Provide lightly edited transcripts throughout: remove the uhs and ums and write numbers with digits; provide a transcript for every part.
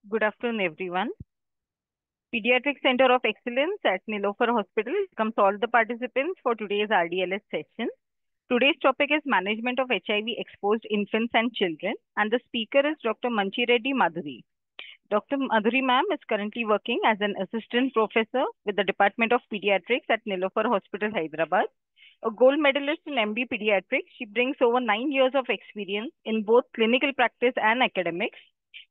Good afternoon, everyone. Pediatric Center of Excellence at Nilofer Hospital welcomes all the participants for today's RDLS session. Today's topic is management of HIV exposed infants and children, and the speaker is Dr. Manchireddy Madhuri. Dr. Madhuri ma'am is currently working as an assistant professor with the Department of Pediatrics at Nilofer Hospital, Hyderabad. A gold medalist in MD Pediatrics, she brings over 9 years of experience in both clinical practice and academics.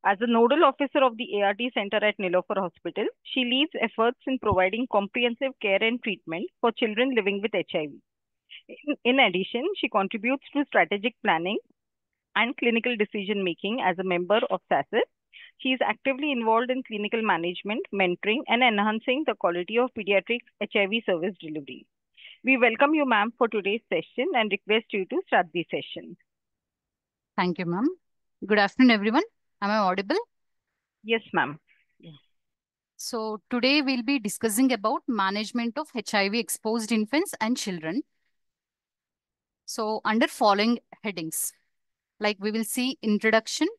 As a nodal officer of the ART Center at Nilofer Hospital, she leads efforts in providing comprehensive care and treatment for children living with HIV. In addition, she contributes to strategic planning and clinical decision making as a member of SACIT. She is actively involved in clinical management, mentoring, and enhancing the quality of pediatric HIV service delivery. We welcome you, ma'am, for today's session and request you to start the session. Thank you, ma'am. Good afternoon, everyone. Am I audible? Yes, ma'am. So today we'll be discussing about management of HIV exposed infants and children. So under following headings, like we will see introduction,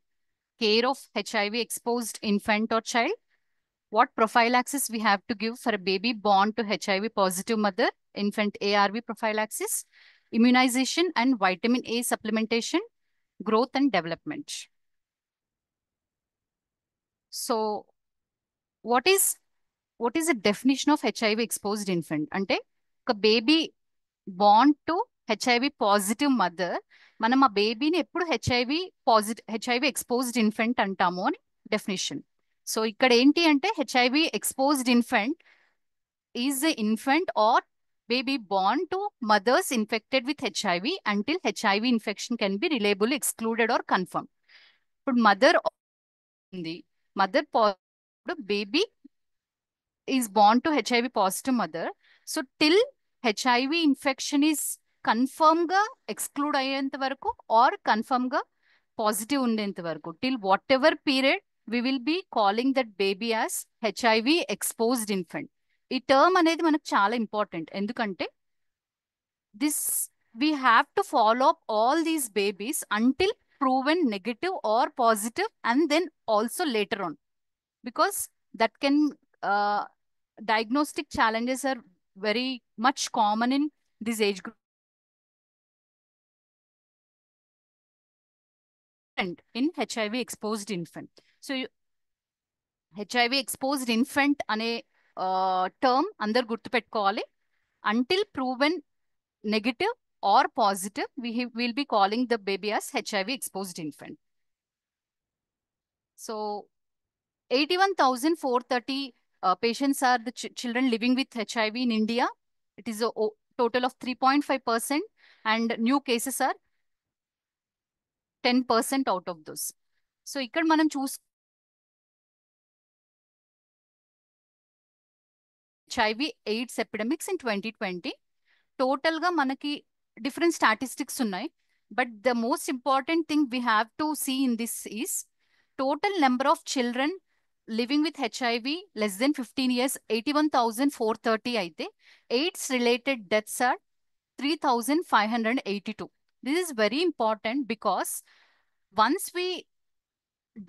care of HIV exposed infant or child, what prophylaxis we have to give for a baby born to HIV positive mother, infant ARV prophylaxis, immunization and vitamin A supplementation, growth and development. So what is the definition of HIV exposed infant? Ante oka baby born to HIV positive mother, మనం ఆ బేబీని ఎప్పుడు HIV exposed infant అంటాము అని definition. So ఇక్కడ ఏంటి అంటే HIV exposed infant is the infant or baby born to mothers infected with HIV until HIV infection can be reliably excluded or confirmed. ఇప్పుడు మదర్ ఉంది, mother baby is born to HIV positive mother. So till HIV infection is confirm ga exclude అయ్యేంత వరకు or confirm ga positive ఉండేంత వరకు, till whatever period we will be calling that baby as HIV exposed infant. ఈ term అనేది మనకు చాలా important, ఎందుకంటే this we have to follow up all these babies until proven negative or positive, and then also later on, because that can diagnostic challenges are very much common in this age group and in HIV exposed infant. So HIV exposed infant అనే term అందరు గుర్తుపెట్టుకోవాలి. Until proven negative or positive, we will be calling the baby as HIV exposed infant. So 81,430 patients are the children living with HIV in India. It is a total of 3.5%, and new cases are 10% out of those. So ఇక్కడ మనం HIV AIDS epidemics in 2020. Total ga manaki different statistics ఉన్నాయి, but the most important thing we have to see in this is total number of children living with HIV less than 15 years 81,430 అయితే AIDS related deaths are 3,582. This is very important because once we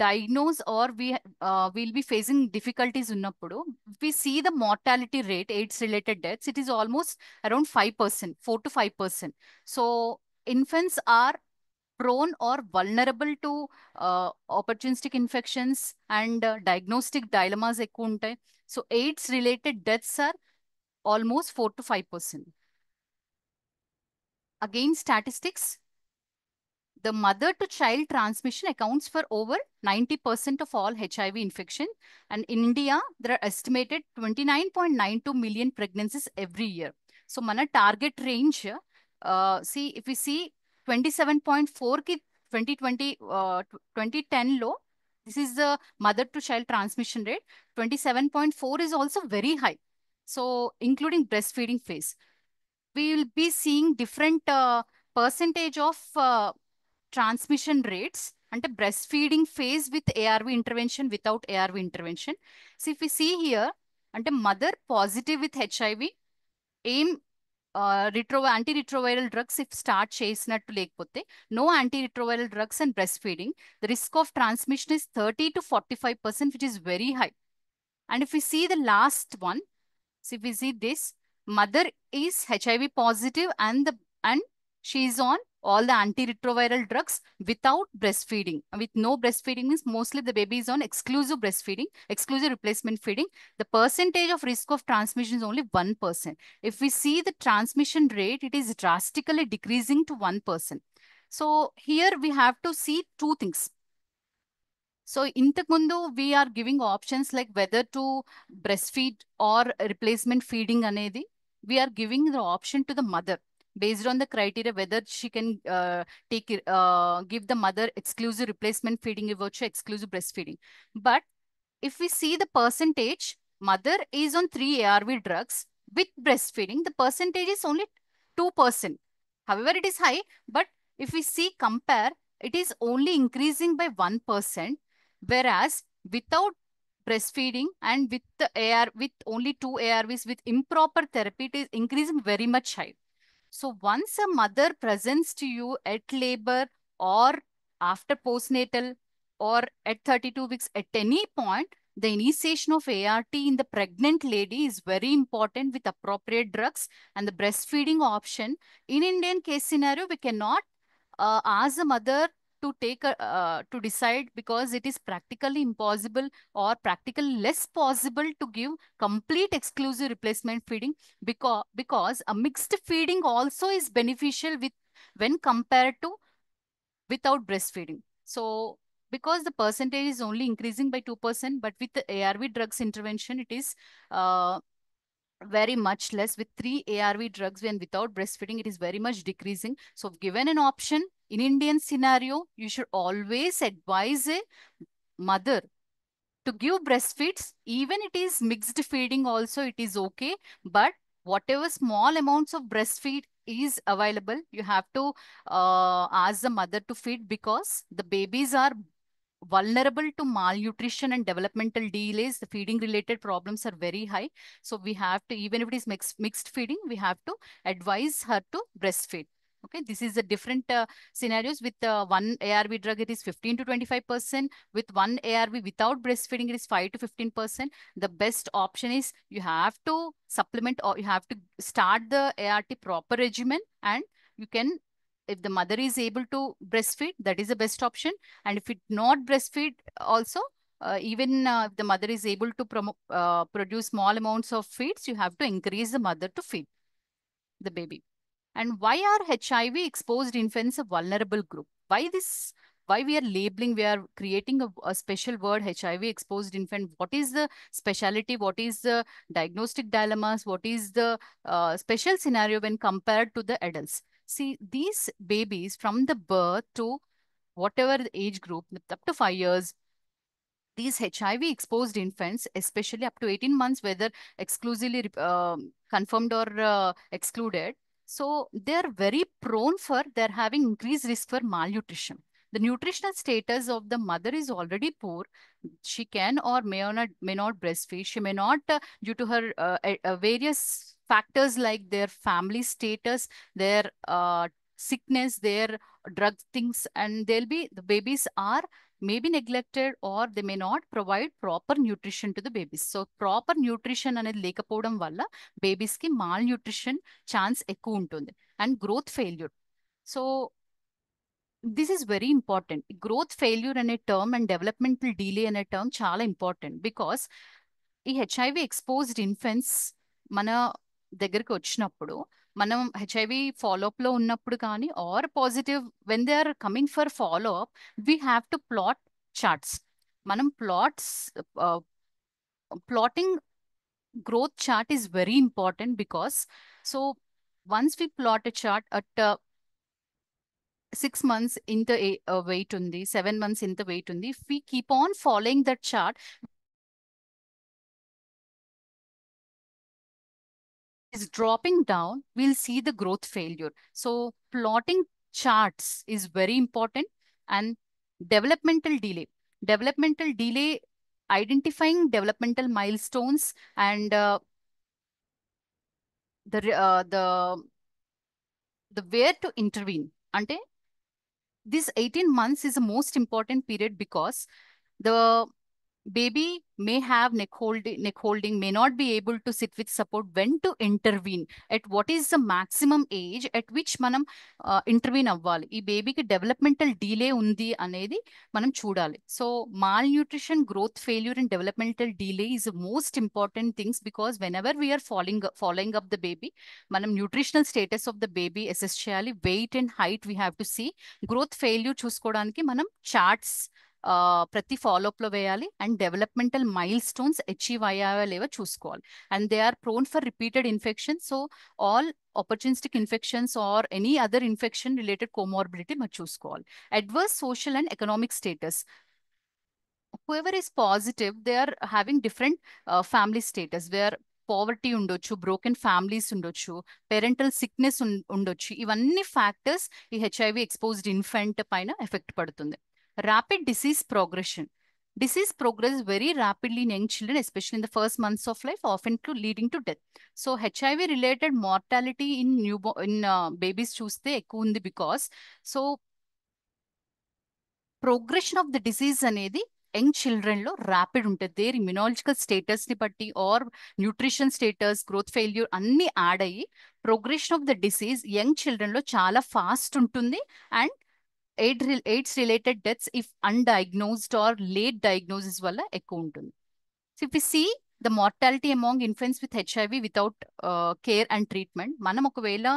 diagnose or we will be facing difficulties ఉన్నప్పుడు, we see the mortality rate AIDS related deaths, it is almost around 5%, 4 to 5%. So infants are prone or vulnerable to opportunistic infections and diagnostic dilemmas ఎక్కువ ఉంటాయి. So AIDS related deaths are almost 4 to 5%. Again, statistics, the mother to child transmission accounts for over 90% of all HIV infection. And in India, there are estimated 29.92 million pregnancies every year. So mana target range, see, if we see 27.4 ki 2010 low, this is the mother to child transmission rate. 27.4 is also very high. So including breastfeeding phase, we will be seeing different percentage of transmission rates అంటే breastfeeding phase with ARV intervention, without ARV intervention. So if we see here, అంటే mother positive with HIV, aim antiretroviral drugs if start చేసినట్టు లేకపోతే no antiretroviral drugs and breast feeding, the risk of transmission is 30 to 45%, which is very high. And if we see the last one, so if we see this, mother is HIV positive and she is on all the antiretroviral drugs without breastfeeding. With no breastfeeding means mostly the baby is on exclusive breastfeeding, exclusive replacement feeding. The percentage of risk of transmission is only 1%. If we see the transmission rate, it is drastically decreasing to 1%. So here we have to see two things. So ఇంతకుముందు we are giving options like whether to breastfeed or replacement feeding అనేది, we are giving the option to the mother based on the criteria whether she can give the mother exclusive replacement feeding ఇవ్వచ్చు, exclusive breastfeeding. But if we see the percentage, mother is on 3 ARV drugs with breastfeeding, the percentage is only 2%. However, it is high, but if we see compare, it is only increasing by 1%, whereas without breastfeeding and with the with only 2 ARVs with improper therapy, it is increasing very much high. So once a mother presents to you at labor or after postnatal or at 32 weeks, at any point, the initiation of ART in the pregnant lady is very important with appropriate drugs and the breastfeeding option. In Indian case scenario, we cannot ask the mother to take to decide, because it is practically impossible or practically less possible to give complete exclusive replacement feeding, because a mixed feeding also is beneficial with when compared to without breastfeeding. So because the percentage is only increasing by 2%, but with the ARV drugs intervention, it is very much less. With 3 ARV drugs when without breastfeeding, it is very much decreasing. So given an option in Indian scenario, you should always advise a mother to give breastfeeds. Even it is mixed feeding also, it is okay. But whatever small amounts of breastfeed is available, you have to ask the mother to feed, because the babies are vulnerable to malnutrition and developmental delays. The feeding related problems are very high. So we have to, even if it is mixed feeding, we have to advise her to breastfeed. Okay, this is the different scenarios. With one ARV drug, it is 15 to 25%. With one ARV without breastfeeding, it is 5 to 15%. The best option is you have to supplement, or you have to start the ART proper regimen, and you can, if the mother is able to breastfeed, that is the best option. And if it not breastfeed also, even if the mother is able to produce small amounts of feeds, you have to encourage the mother to feed the baby. And why are HIV exposed infants a vulnerable group? Why this? Why we are labeling, we are creating a special word, HIV exposed infant? What is the speciality? What is the diagnostic dilemmas? What is the special scenario when compared to the adults? See, these babies from the birth to whatever the age group, up to 5 years, these HIV exposed infants, especially up to 18 months, whether exclusively confirmed or excluded, so they're very prone for, they're having increased risk for malnutrition. The nutritional status of the mother is already poor. She can or may not breastfeed. She may not, due to her various factors like their family status, their sickness, their drug things, and the babies are may be neglected, or they may not provide proper nutrition to the babies. So proper nutrition అనేది లేకపోవడం వల్ల babies కి malnutrition chance ఎక్కువ ఉంటుంది, and growth failure. So this is very important. Growth failure అనే term and developmental delay అనే term చాలా important, because ఈ హెచ్ఐవి ఎక్స్పోజ్డ్ ఇన్ఫెంట్స్ మన దగ్గరికి వచ్చినప్పుడు, మనం హెచ్ఐవి ఫాలోఅప్ లో ఉన్నప్పుడు కానీ, or positive when they are coming for follow up, we have to plot charts. మనం plotting growth chart is very important, because so once we plot a chart at 6 months ఇంత weight ఉంది, 7 months ఇంత weight ఉంది, if we keep on following that chart, is dropping down, we'll see the growth failure. So plotting charts is very important. And developmental delay, identifying developmental milestones and the where to intervene. Ante this 18 months is the most important period because the baby may have neck holding, may not be able to sit with support. When to intervene, at what is the maximum age at which మనం intervene అవ్వాలి, ఈ బేబీకి developmental delay ఉంది అనేది మనం చూడాలి. So malnutrition, growth failure and developmental delay is most important things because whenever we are following up the baby, మనం nutritional status of the baby assess చేయాలి. Weight and height we have to see. Growth failure చూసుకోవడానికి మనం charts ప్రతి follow up లో వేయాలి. And developmental milestones achieve అయ్యావా లేవో చూసుకోవాలి. And they are prone for repeated infection. So all opportunistic infections or any other infection related comorbidity మరి చూసుకోవాలి. adverse social and economic status, whoever is positive, they are having different family status where poverty ఉండొచ్చు, broken families ఉండొచ్చు, parental sickness ఉండొచ్చు. ఇవన్నీ factors ఈ HIV exposed infant పైన effect పడుతుంది. Rapid disease progression, disease progress very rapidly in young children, especially in the first months of life, often leading to death. So HIV related mortality in babies చూస్తే ఎక్కువ ఉంది because so progression of the disease అనేది young children లో rapid ఉంటుంది. Their immunological status ని బట్టి or nutrition status, growth failure అన్ని add అయ్యి progression of the disease young children లో చాలా ఫాస్ట్ ఉంటుంది. And AIDS related deaths if undiagnosed or late diagnosis వల్ల ఎక్కువ ఉంటుంది. So if we see the mortality among infants with HIV without care and treatment, మనం ఒకవేళ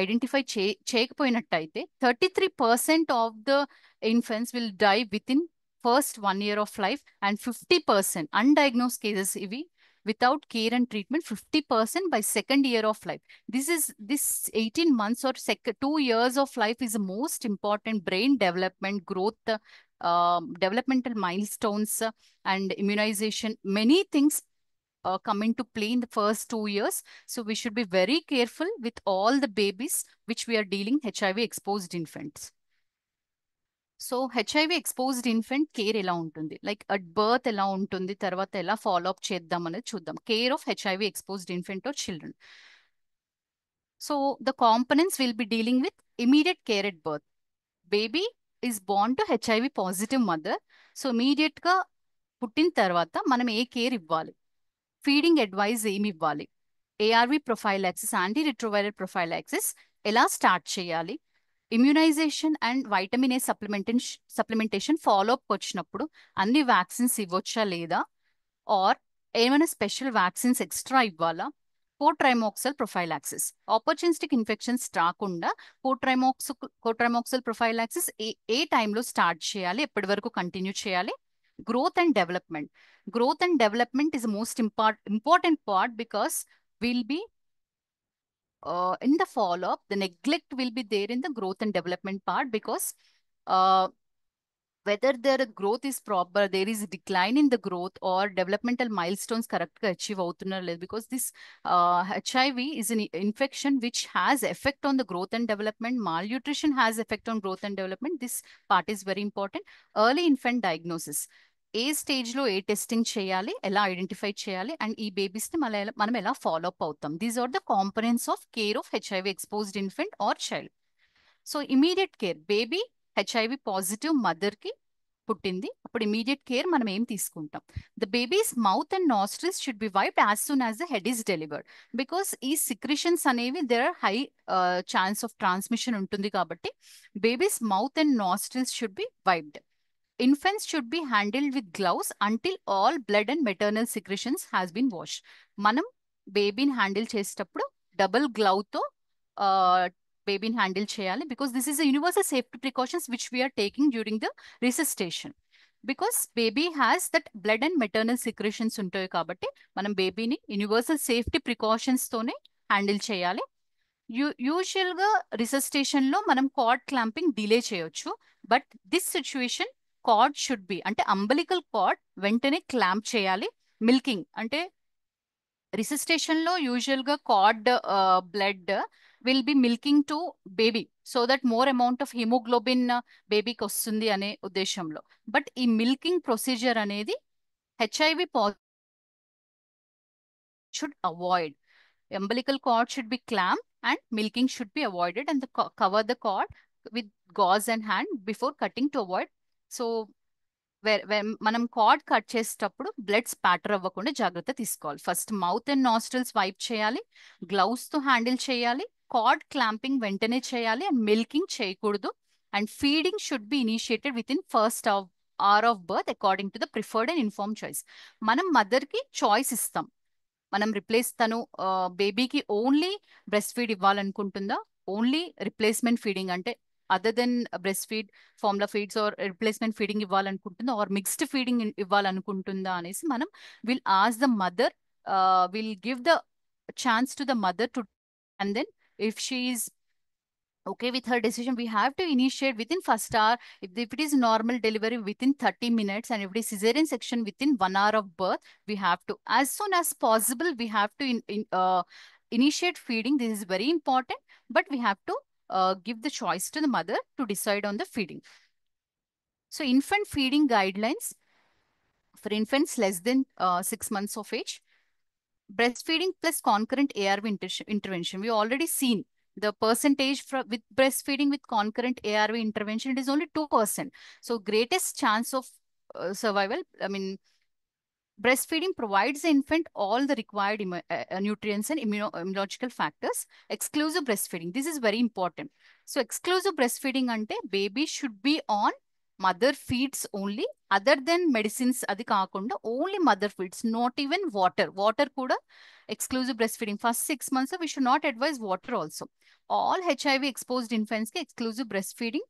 identify చేయకపోయినట్టయితే 33% of the infants will die within first 1 year of life, and 50% undiagnosed cases ivi without care and treatment, 50% by second year of life. This 18 months or 2 years of life is the most important brain development, growth, developmental milestones, and immunization. Many things come into play in the first 2 years. So we should be very careful with all the babies which we are dealing HIV exposed infants. So HIV exposed infant care ఎలా ఉంటుంది, like at birth ఎలా ఉంటుంది, తర్వాత ఎలా follow up చేద్దాం అనేది చూద్దాం. Care of HIV exposed infant or children. So the components will be dealing with immediate care at birth. Baby is born to HIV positive mother. So immediate గా పుట్టిన తర్వాత మనం ఏ కేర్ ఇవ్వాలి, ఫీడింగ్ అడ్వైజ్ ఏమి ఇవ్వాలి, ARV prophylaxis, anti retroviral prophylaxis ఎలా start చేయాలి, immunisation and vitamin A supplementation follow up వచ్చినప్పుడు అన్ని వ్యాక్సిన్స్ ఇవ్వచ్చా లేదా, ఆర్ ఏమైనా స్పెషల్ వ్యాక్సిన్స్ ఎక్స్ట్రా ఇవ్వాలా, కోట్రైమోక్సల్ ప్రొఫైలాక్సిస్. ఆపర్చునిస్టిక్ ఇన్ఫెక్షన్స్ రాకుండా కోట్రైమోక్సల్ ప్రొఫైలాక్సిస్ ఏ టైంలో స్టార్ట్ చేయాలి, ఎప్పటి వరకు కంటిన్యూ చేయాలి. Growth and development, growth and development is the most important part because we'll be in the follow-up, the neglect will be there in the growth and development part because whether their growth is proper, there is a decline in the growth or developmental milestones correct ga achieve avutunnar లేదు, because this HIV is an infection which has effect on the growth and development. Malnutrition has effect on growth and development. This part is very important. Early infant diagnosis, A stage లో ఏ testing చేయాలి, ఎలా identify చేయాలి, and ఈ babies ని మనం ఎలా follow up అవుతాం. These are the components of care of HIV exposed infant or child. So immediate care, baby HIV positive mother కి పుట్టింది, అప్పుడు ఇమీడియట్ కేర్ మనం ఏం తీసుకుంటాం. The baby's mouth and nostrils should be wiped as soon as the head is delivered because ఈ secretions అనేవి there are high chance of transmission ఉంటుంది కాబట్టి baby's mouth and nostrils should be wiped. Infants should be handled with gloves until all blood and maternal secretions has been washed. మనం బేబీని handle చేసేటప్పుడు double glove తో బేబీని handle చేయాలి because this is universal safety precautions which we are taking during the resuscitation. Because baby has that blood and maternal secretions ఉంటాయి కాబట్టి మనం బేబీని యూనివర్సల్ సేఫ్టీ ప్రికాషన్స్ తోనే హ్యాండిల్ చేయాలి. యూజువల్ గా రిసెసిటేషన్ లో మనం కార్డ్ క్లాంపింగ్ డిలే చేయొచ్చు, but this situation cord should be అంటే అంబలికల్ కార్డ్ వెంటనే క్లాంప్ చేయాలి. మిల్కింగ్ అంటే రిసిస్టేషన్ లో యూజువల్ గా cord blood will be milking to baby so that more amount of haemoglobin బేబీకి వస్తుంది అనే ఉద్దేశంలో. బట్ ఈ మిల్కింగ్ ప్రొసీజర్ అనేది HIV should avoid. Umbilical cord should be clamped and milking should be avoided, and cover the cord with gauze and hand before cutting to avoid. So మనం cord cut చేసేటప్పుడు blood spatter అవ్వకుండా జాగ్రత్త తీసుకోవాలి. First mouth and nostrils wipe చేయాలి, gloves తో handle చేయాలి, cord clamping వెంటనే చేయాలి, అండ్ మిల్కింగ్ చేయకూడదు. And feeding should be initiated within first hour of birth according to the preferred and inform choice. మనం మదర్ కి చాయిస్ ఇస్తాం. మనం తను బేబీకి ఓన్లీ బ్రెస్ట్ ఫీడ్ ఇవ్వాలనుకుంటుందా, ఓన్లీ రిప్లేస్మెంట్ ఫీడింగ్ అంటే other than breast feed formula feeds are replacement feeding ఇవ్వాలనుకుంటుందా, or mixed feeding ఇవ్వాలనుకుంటుందా అనేసి మనం will ask the mother, will give the chance to the mother to, and then if she is okay with her decision, we have to initiate within first hour. If it is normal delivery, within 30 minutes, and if it is cesarean section, within 1 hour of birth, we have to, as soon as possible, we have to initiate feeding. This is very important, but we have to give the choice to the mother to decide on the feeding. So infant feeding guidelines for infants less than 6 months of age. Breastfeeding plus concurrent ARV intervention. We already seen the percentage with breastfeeding with concurrent ARV intervention, it is only 2%. So greatest chance of survival. I mean, breastfeeding provides the infant all the required nutrients and immunological factors. Exclusive breastfeeding, this is very important. So exclusive breastfeeding ante baby should be on mother feeds only, other than medicines adi kaakunda only mother feeds, not even water kuda exclusive breastfeeding. First 6 months we should not advise water also. All HIV exposed infants ke exclusive breastfeeding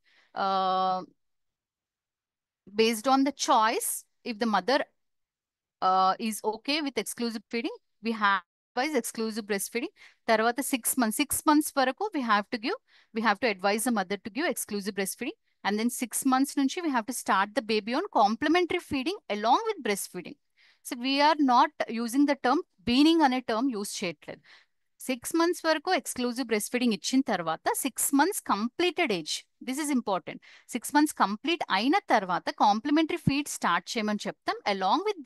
based on the choice. If the mother is okay with exclusive feeding, we have advise exclusive breastfeeding. Tarvata 6 months varaku we have to advise the mother to give exclusive breastfeeding, and then 6 months nunchi we have to start the baby on complementary feeding along with breastfeeding. So we are not using the term weaning ane term use cheyatledu. 6 months వరకు exclusive breast feeding ఇచ్చిన తర్వాత 6 months completed age, this is important. 6 months complete అయిన తర్వాత complementary feed start చేయమని చెప్తాం along with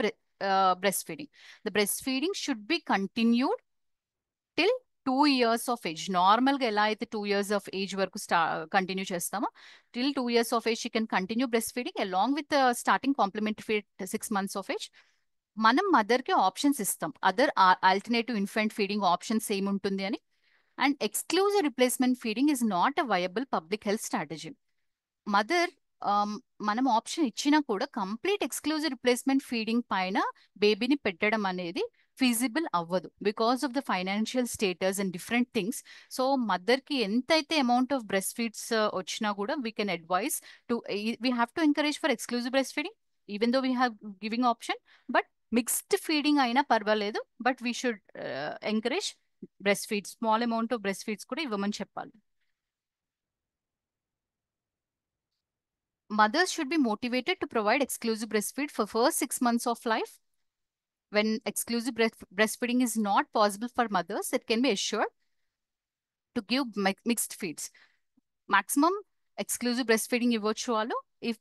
breast feeding. The breast feeding should be continued till 2 years of age. నార్మల్గా ఎలా అయితే 2 years of age వరకు కంటిన్యూ చేస్తామో, till 2 years of age she can continue breastfeeding along with starting complementary feed 6 months of age. మనం మదర్కి options ఇస్తాం, other alternative infant feeding options ఏముంటుంది అని. And exclusive replacement feeding is not a viable public health strategy. Mother మనం option ఇచ్చినా కూడా complete exclusive replacement feeding పైన బేబీని పెట్టడం అనేది ఫీజిబుల్ అవ్వదు because of the financial status and different things. So మదర్కి ఎంతైతే అమౌంట్ ఆఫ్ బ్రెస్ట్ ఫీడ్స్ వచ్చినా కూడా we can advise to, we have to encourage for exclusive breast feeding even though we have giving option. But mixed feeding అయినా పర్వాలేదు, but we should encourage breast feeds, small amount of breast feeds కూడా ఇవ్వమని చెప్పాలి. Mothers should be motivated to provide exclusive breastfeed for first 6 months of life. When exclusive breastfeeding is not possible for mothers, it can be assured to give mixed feeds. Maximum exclusive breastfeeding ఇవ్వచ్చు వాళ్ళు. If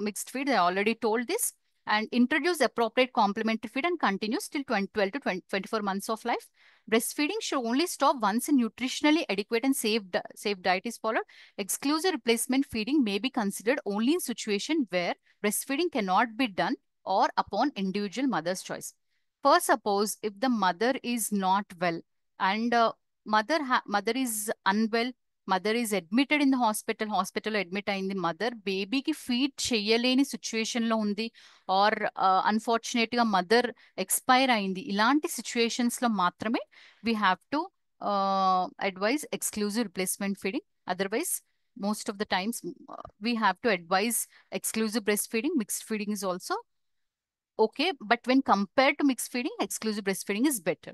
mixed feed, I already told this. And introduce appropriate complementary feed and continues till 12 to 24 months of life. Breastfeeding should only stop once a nutritionally adequate and safe diet is followed. Exclusive replacement feeding may be considered only in situation where breastfeeding cannot be done or upon individual mother's choice. First, suppose if the mother is not well and mother is unwell, mother is admitted in the హాస్పిటల్లో admit అయింది, mother బేబీకి feed చెయ్యలేని సిచ్యువేషన్లో ఉంది, are అన్ఫార్చునేట్గా mother expire అయింది. ఇలాంటి సిచ్యువేషన్స్లో మాత్రమే we have to advise exclusive replacement feeding. Otherwise most of the times we have to advise exclusive breastfeeding. Mixed feeding is also okay, but when compared to mixed feeding, exclusive breastfeeding is better.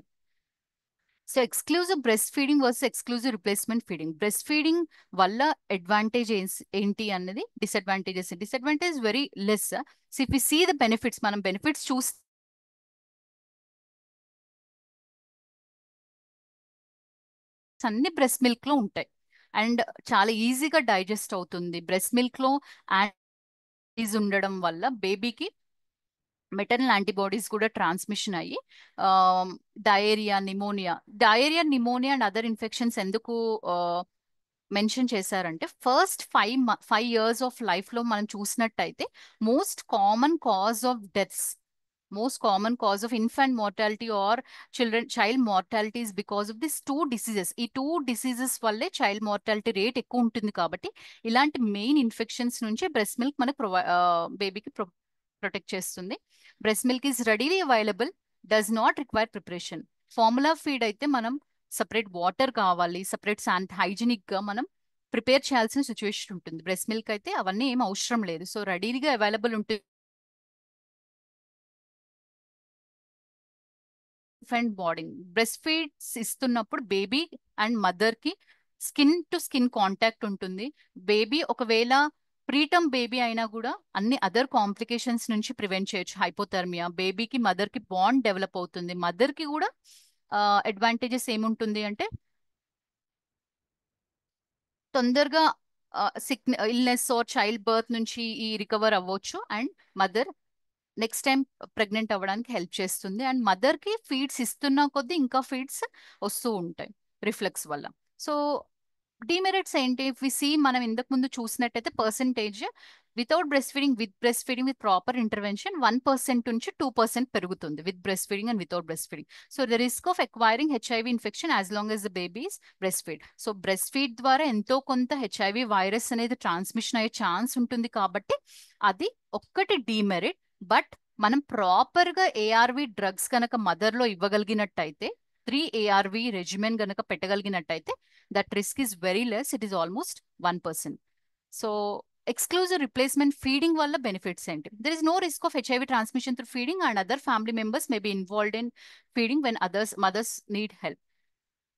So exclusive breastfeeding versus exclusive replacement feeding. Breastfeeding వల్ల advantage ఏంటి అన్నది, disadvantage very less. So if you see the benefits, మనం benefits చూస్తే అన్ని breast milk లో ఉంటాయి and చాలా ఈజీగా డైజెస్ట్ అవుతుంది. బ్రెస్ట్ మిల్క్ లో యాంటీస్ ఉండడం వల్ల బేబీకి మెటర్నల్ యాంటీబాడీస్ కూడా ట్రాన్స్మిషన్ అయ్యి diarrhoea pneumonia and other infections ఎందుకు మెన్షన్ చేశారంటే ఫస్ట్ 5 years ఆఫ్ లైఫ్ లో మనం చూసినట్టయితే most common cause of deaths most common cause of infant mortality or child mortality is because of these two diseases. ఈ two diseases వల్లే child mortality rate ఎక్కువ ఉంటుంది కాబట్టి ఇలాంటి మెయిన్ ఇన్ఫెక్షన్స్ నుంచి బ్రెస్ట్ మిల్క్ మనకు బేబీకి ప్రొటెక్ట్ చేస్తుంది. Breast milk is readily available, does not require preparation. Formula feed అయితే మనం సపరేట్ వాటర్ కావాలి, సపరేట్ హైజీనిక్ గా మనం ప్రిపేర్ చేయాల్సిన సిచ్యువేషన్ ఉంటుంది. బ్రెస్ట్ మిల్క్ అయితే అవన్నీ ఏం అవసరం లేదు, సో రెడీగా అవైలబుల్ ఉంటుంది. ఇన్ఫెంట్ బాండింగ్, బ్రెస్ట్ ఫీడ్స్ ఇస్తున్నప్పుడు బేబీ అండ్ మదర్ కి స్కిన్ టు స్కిన్ కాంటాక్ట్ ఉంటుంది. బేబీ ఒకవేళ ప్రీటర్మ్ బేబీ అయినా కూడా అన్ని అదర్ కాంప్లికేషన్స్ నుంచి ప్రివెంట్ చేయొచ్చు. హైపోథర్మియా, బేబీకి మదర్ కి బాండ్ డెవలప్ అవుతుంది. మదర్ కి కూడా అడ్వాంటేజెస్ ఏముంటుంది అంటే తొందరగా ఇల్నెస్ ఆర్ చైల్డ్ బర్త్ నుంచి ఈ రికవర్ అవ్వచ్చు and mother next time pregnant అవ్వడానికి హెల్ప్ చేస్తుంది. అండ్ మదర్ కి ఫీడ్స్ ఇస్తున్న కొద్దీ ఇంకా ఫీడ్స్ వస్తూ ఉంటాయి రిఫ్లెక్స్ వల్ల. సో డిమెరిట్స్ ఏంటి? ఇఫ్ వి సీ మనం ఇంతకు ముందు చూసినట్టయితే percentage without breast feeding, with breast feeding with proper intervention 1% నుంచి 2% పెరుగుతుంది with breast feeding and without breast feeding. So the risk of acquiring HIV infection as long as the babies breast feed. So breast feed ద్వారా ఎంతో కొంత HIV virus అనేది transmission అయ్యే chance ఉంటుంది కాబట్టి అది ఒక్కటి డిమెరిట్. బట్ మనం ప్రాపర్ గా ఏఆర్వి డ్రగ్స్ కనుక మదర్ లో ఇవ్వగలిగినట్టయితే, 3 ARV రెజిమెన్ గనక పెట్టగలిగినట్టయితే that risk is very less, it is almost 1%. So exclusive replacement feeding వల్ల బెనిఫిట్స్ ఏంటి? There is no risk of HIV transmission through feeding and other family members may be involved in feeding when mothers need help.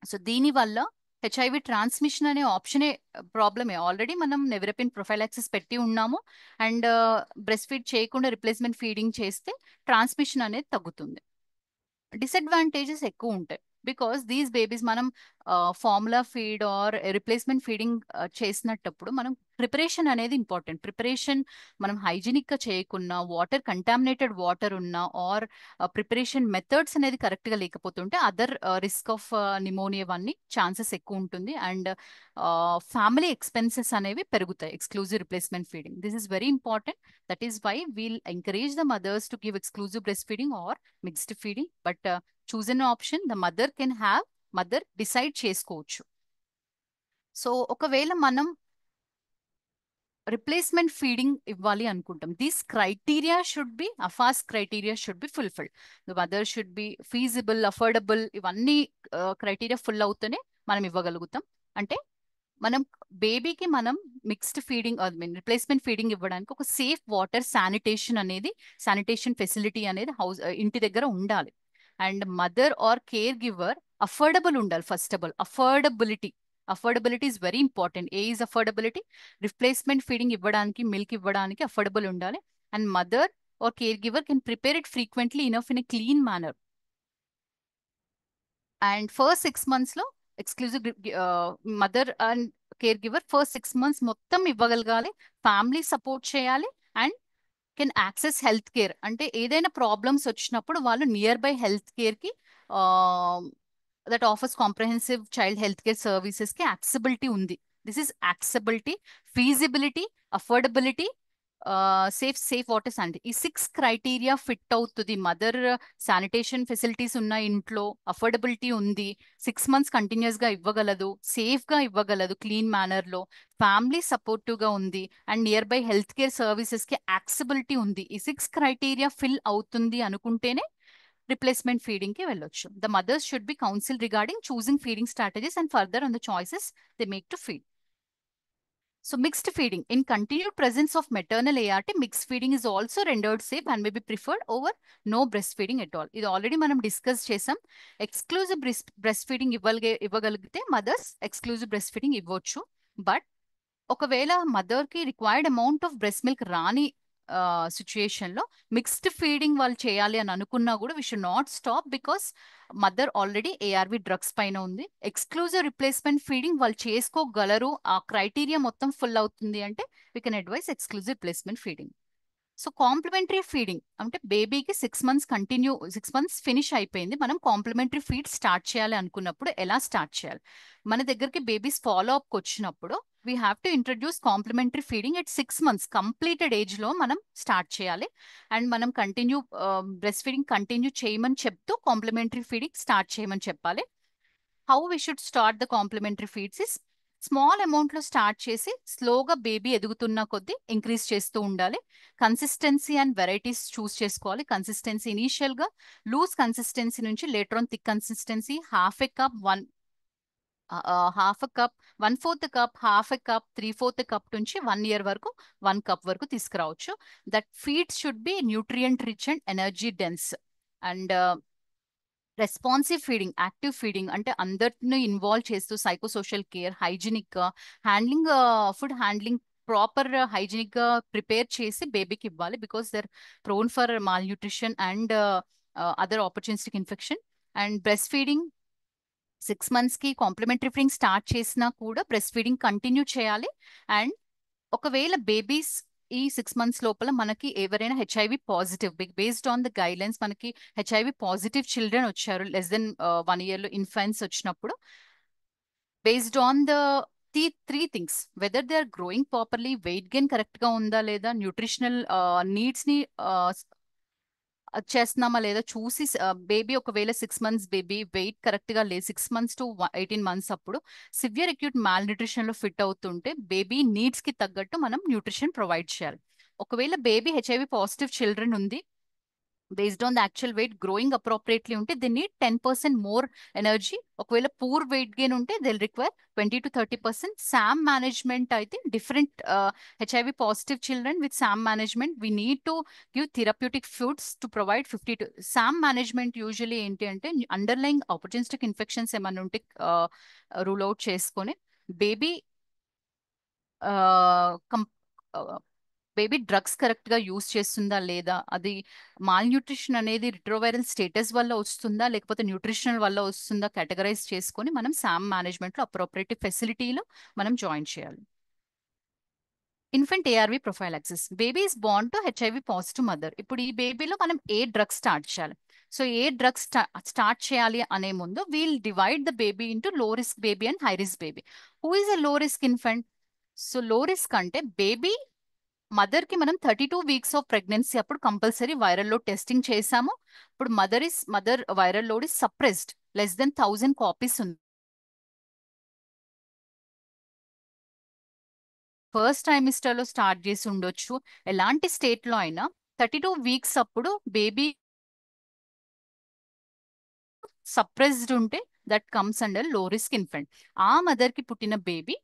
So దీనివల్ల HIV transmission అనే ఆప్షనే ప్రాబ్లమే. Already మనం nevirapine prophylaxis పెట్టి ఉన్నాము and breast feed చేయకుండా replacement feeding చేస్తే transmission అనేది తగ్గుతుంది. డిసడ్వాంటేజెస్ ఎక్కువ ఉంటాయి బికాస్ దీస్ బేబీస్ మనం formula feed or replacement feeding చేసినప్పుడు మనం ప్రిపరేషన్ అనేది ఇంపార్టెంట్. ప్రిపరేషన్ మనం హైజీనిక్ గా చేయకున్నా, వాటర్ కంటామినేటెడ్ వాటర్ ఉన్నా ఆర్ ప్రిపరేషన్ మెథడ్స్ అనేది కరెక్ట్ గా లేకపోతుంటే అదర్ రిస్క్ ఆఫ్ నిమోనియా అన్ని ఛాన్సెస్ ఎక్కువ ఉంటుంది అండ్ ఫ్యామిలీ ఎక్స్పెన్సెస్ అనేవి పెరుగుతాయి exclusive replacement feeding. This is very important. That is why we'll encourage the mothers to give exclusive breast feeding or mixed feeding. But chosen option the mother decide చేసుకోవచ్చు. So ఒకవేళ మనం replacement feeding ఇవ్వాలి అనుకుంటాం, these criteria should be AFASS criteria should be fulfilled. The mother should be feasible, affordable, ఇవన్నీ criteria full అవుతూనే మనం ఇవ్వగలుగుతాం. అంటే మనం బేబీకి మనం మిక్స్డ్ ఫీడింగ్ రిప్లేస్మెంట్ ఫీడింగ్ ఇవ్వడానికి ఒక సేఫ్ వాటర్ శానిటేషన్ ఫెసిలిటీ అనేది ఇంటి దగ్గర ఉండాలి. And mother or caregiver affordable ఉండాలి. First of all affordability is very important. A is affordability? Replacement feeding ఇవ్వడానికి, మిల్క్ ఇవ్వడానికి అఫోర్డబుల్ ఉండాలి. And mother or caregiver can prepare it frequently enough in a clean manner. And first 6 months లో exclusive mother and caregiver first 6 months మొత్తం ఇవ్వగలగాలి, family support చేయాలి and can access health care. అంటే ఏదైనా problems వచ్చినప్పుడు వాళ్ళు near by health care కి that offers comprehensive child health care services కి యాక్సెసిబిలిటీ ఉంది. This is accessibility, feasibility, affordability, safe water sanity. ఈ 6 క్రైటీరియా ఫిట్ అవుతుంది. మదర్ శానిటేషన్ ఫెసిలిటీస్ ఉన్న ఇంట్లో, అఫోర్డబిలిటీ ఉంది, 6 months కంటిన్యూస్ గా ఇవ్వగలదు, సేఫ్ గా ఇవ్వగలదు క్లీన్ మేనర్ లో, ఫ్యామిలీ సపోర్టివ్ గా ఉంది and near by health care services కి యాక్సెసిబిలిటీ ఉంది. ఈ 6 క్రైటీరియా ఫిల్ అవుతుంది అనుకుంటేనే రిప్లేస్మెంట్ ఫీడింగ్ కి వెళ్ళొచ్చు. The mothers should be counsel regarding choosing feeding strategies and further on the choices they make to feed. So mixed feeding. In continued presence of maternal ART, mixed feeding is also rendered safe and may be preferred over no breastfeeding at all. ఇది already మనం discuss చేసాం. Exclusive breast feeding ఇవ్వగలిగితే mothers exclusive breast feeding ఇవ్వచ్చు. But ఒకవేళ mother కి required amount of breast milk రాని situation లో mixed feeding వాళ్ళు చేయాలి అని అనుకున్నా కూడా we should not stop because mother already ARV drugs పైన ఉంది. ఎక్స్క్లూజివ్ రిప్లేస్మెంట్ ఫీడింగ్ వాళ్ళు చేసుకోగలరు, ఆ క్రైటీరియా మొత్తం ఫుల్ అవుతుంది అంటే we can advise exclusive replacement feeding. So complementary feeding అంటే బేబీకి 6 మంత్స్ ఫినిష్ అయిపోయింది, మనం కాంప్లిమెంటరీ ఫీడ్ స్టార్ట్ చేయాలి అనుకున్నప్పుడు ఎలా స్టార్ట్ చేయాలి? మన దగ్గరికి బేబీస్ ఫాలో అప్కి వచ్చినప్పుడు we have to introduce complementary feeding at 6 months completed ఏజ్లో మనం స్టార్ట్ చేయాలి. అండ్ మనం బ్రెస్ట్ ఫీడింగ్ కంటిన్యూ చేయమని చెప్తూ కాంప్లిమెంటరీ ఫీడింగ్ స్టార్ట్ చేయమని చెప్పాలి. How we should start the complementary feeds is small అమౌంట్లో స్టార్ట్ చేసి స్లోగా బేబీ ఎదుగుతున్న కొద్దీ ఇంక్రీజ్ చేస్తూ ఉండాలి. కన్సిస్టెన్సీ అండ్ వెరైటీస్ చూస్ చేసుకోవాలి. కన్సిస్టెన్సీ ఇనీషియల్గా లూజ్ కన్సిస్టెన్సీ నుంచి later on thick consistency, half a cup, 1/4 cup, half a cup, 3/4 cup నుంచి 1 year వరకు 1 కప్ వరకు తీసుకురావచ్చు. That feeds should be nutrient rich and energy dense. And responsive feeding, active feeding అంటే అందరిని involve చేస్తూ psychosocial care, hygienic handling, food handling proper hygienic గా prepare చేసి బేబీకి ఇవ్వాలి. Because they're prone for malnutrition and other opportunistic infection. And breast feeding 6 మంత్స్కి complementary feeding start చేసినా కూడా బ్రెస్ట్ ఫీడింగ్ కంటిన్యూ చేయాలి. అండ్ ఒకవేళ బేబీస్ ఈ 6 మంత్స్ లోపల మనకి ఎవరైనా HIV positive, based on the guidelines మనకి హెచ్ఐవి పాజిటివ్ చిల్డ్రన్ వచ్చారు లెస్ దెన్ 1 year ఇన్ఫాన్స్ వచ్చినప్పుడు, based on the three things, whether they are growing properly, weight gain correct గా ఉందా లేదా, న్యూట్రిషనల్ నీడ్స్ ని చేస్తున్నామా లేదా చూసి, బేబీ ఒకవేళ 6 మంత్స్ బేబీ వెయిట్ కరెక్ట్ గా లేదు, 6 మంత్స్ to 18 months అప్పుడు సివియర్ అక్యూట్ మాల్ న్యూట్రిషన్ లో ఫిట్ అవుతుంటే బేబీ నీడ్స్ కి తగ్గట్టు మనం న్యూట్రిషన్ ప్రొవైడ్ చేయాలి. ఒకవేళ బేబీ హెచ్ఐవి పాజిటివ్ చిల్డ్రన్ ఉంది, based on the actual weight growing appropriately ఉంటే దే నీడ్ 10% మోర్ ఎనర్జీ. ఒకవేళ పూర్ వెయిట్ గెయిన్ ఉంటే they require 20 to 30%. SAM management అయితే different, HIV positive children with SAM management we need to give therapeutic foods to provide 50 to SAM management. Usually ఏంటి అంటే underlying opportunistic infections ఏమైనా ఉంటే rule out చేసుకొని baby baby drugs correct గా use చేస్తుందా లేదా, అది మాల్ న్యూట్రిషన్ అనేది రిట్రోవైరల్ స్టేటస్ వల్ల వస్తుందా లేకపోతే న్యూట్రిషనల్ వల్ల వస్తుందా కేటగరైజ్ చేసుకొని మనం SAM మేనేజ్మెంట్ లో అప్రోప్రియేటివ్ ఫెసిలిటీలో మనం జాయిన్ చేయాలి. Infant ARV prophylaxis, baby is born to HIV positive mother. ఇప్పుడు ఈ బేబీలో మనం ఏ డ్రగ్ స్టార్ట్ చేయాలి? సో ఏ డ్రగ్స్ స్టార్ట్ చేయాలి అనే ముందు we'll divide the baby into low risk baby and high risk baby. Who is a low risk infant? So low risk అంటే బేబీ మదర్ కి మనం 32 weeks ఆఫ్ ప్రెగ్నెన్సీ అప్పుడు compulsory viral load testing చేసాము. ఇప్పుడు mother viral load is suppressed, less than 1000 copies ఉంది. First trimester లో start చేసి ఉండొచ్చు, ఎలాంటి స్టేట్ లో అయినా 32 weeks అప్పుడు బేబీ సప్రెస్డ్ ఉంటే దట్ కమ్స్ అండర్ లో రిస్క్ ఇన్ఫెంట్. ఆ మదర్ కి పుట్టిన బేబీ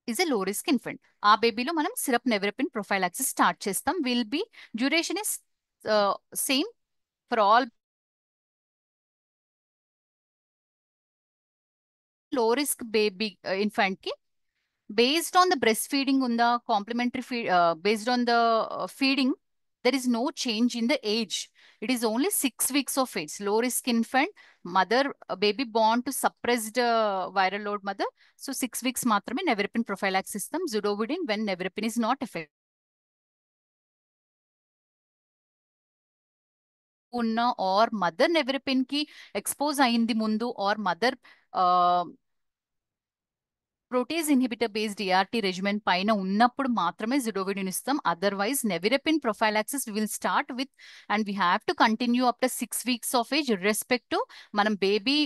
ఇస్ ఎ లో రిస్క్ ఇన్ఫెంట్. ఆ బేబీలో మనం సిరప్ నెవరపిన్ ప్రొఫైలాక్సిస్ స్టార్ట్ చేస్తాం. Will be duration is same for all low risk baby infant కి. Based on the breast feeding ఉందా, complementary feed, based on the feeding there is no change in the age. It is only 6 weeks of age. Low risk infant mother, baby born to suppressed viral load mother. So 6 weeks మాత్రమే nevirapine prophylaxis ఇస్తాం. Zidovudine when nevirapine is not effective ఉన్న or mother nevirapine కి expose అయింది ముందు or mother protease inhibitor based DRT regimen పైన ఉన్నప్పుడు మాత్రమే zidovudine ఇస్తాం. Otherwise nevirapine prophylaxis will start with and we have to continue up to 6 weeks of age irrespective మనం baby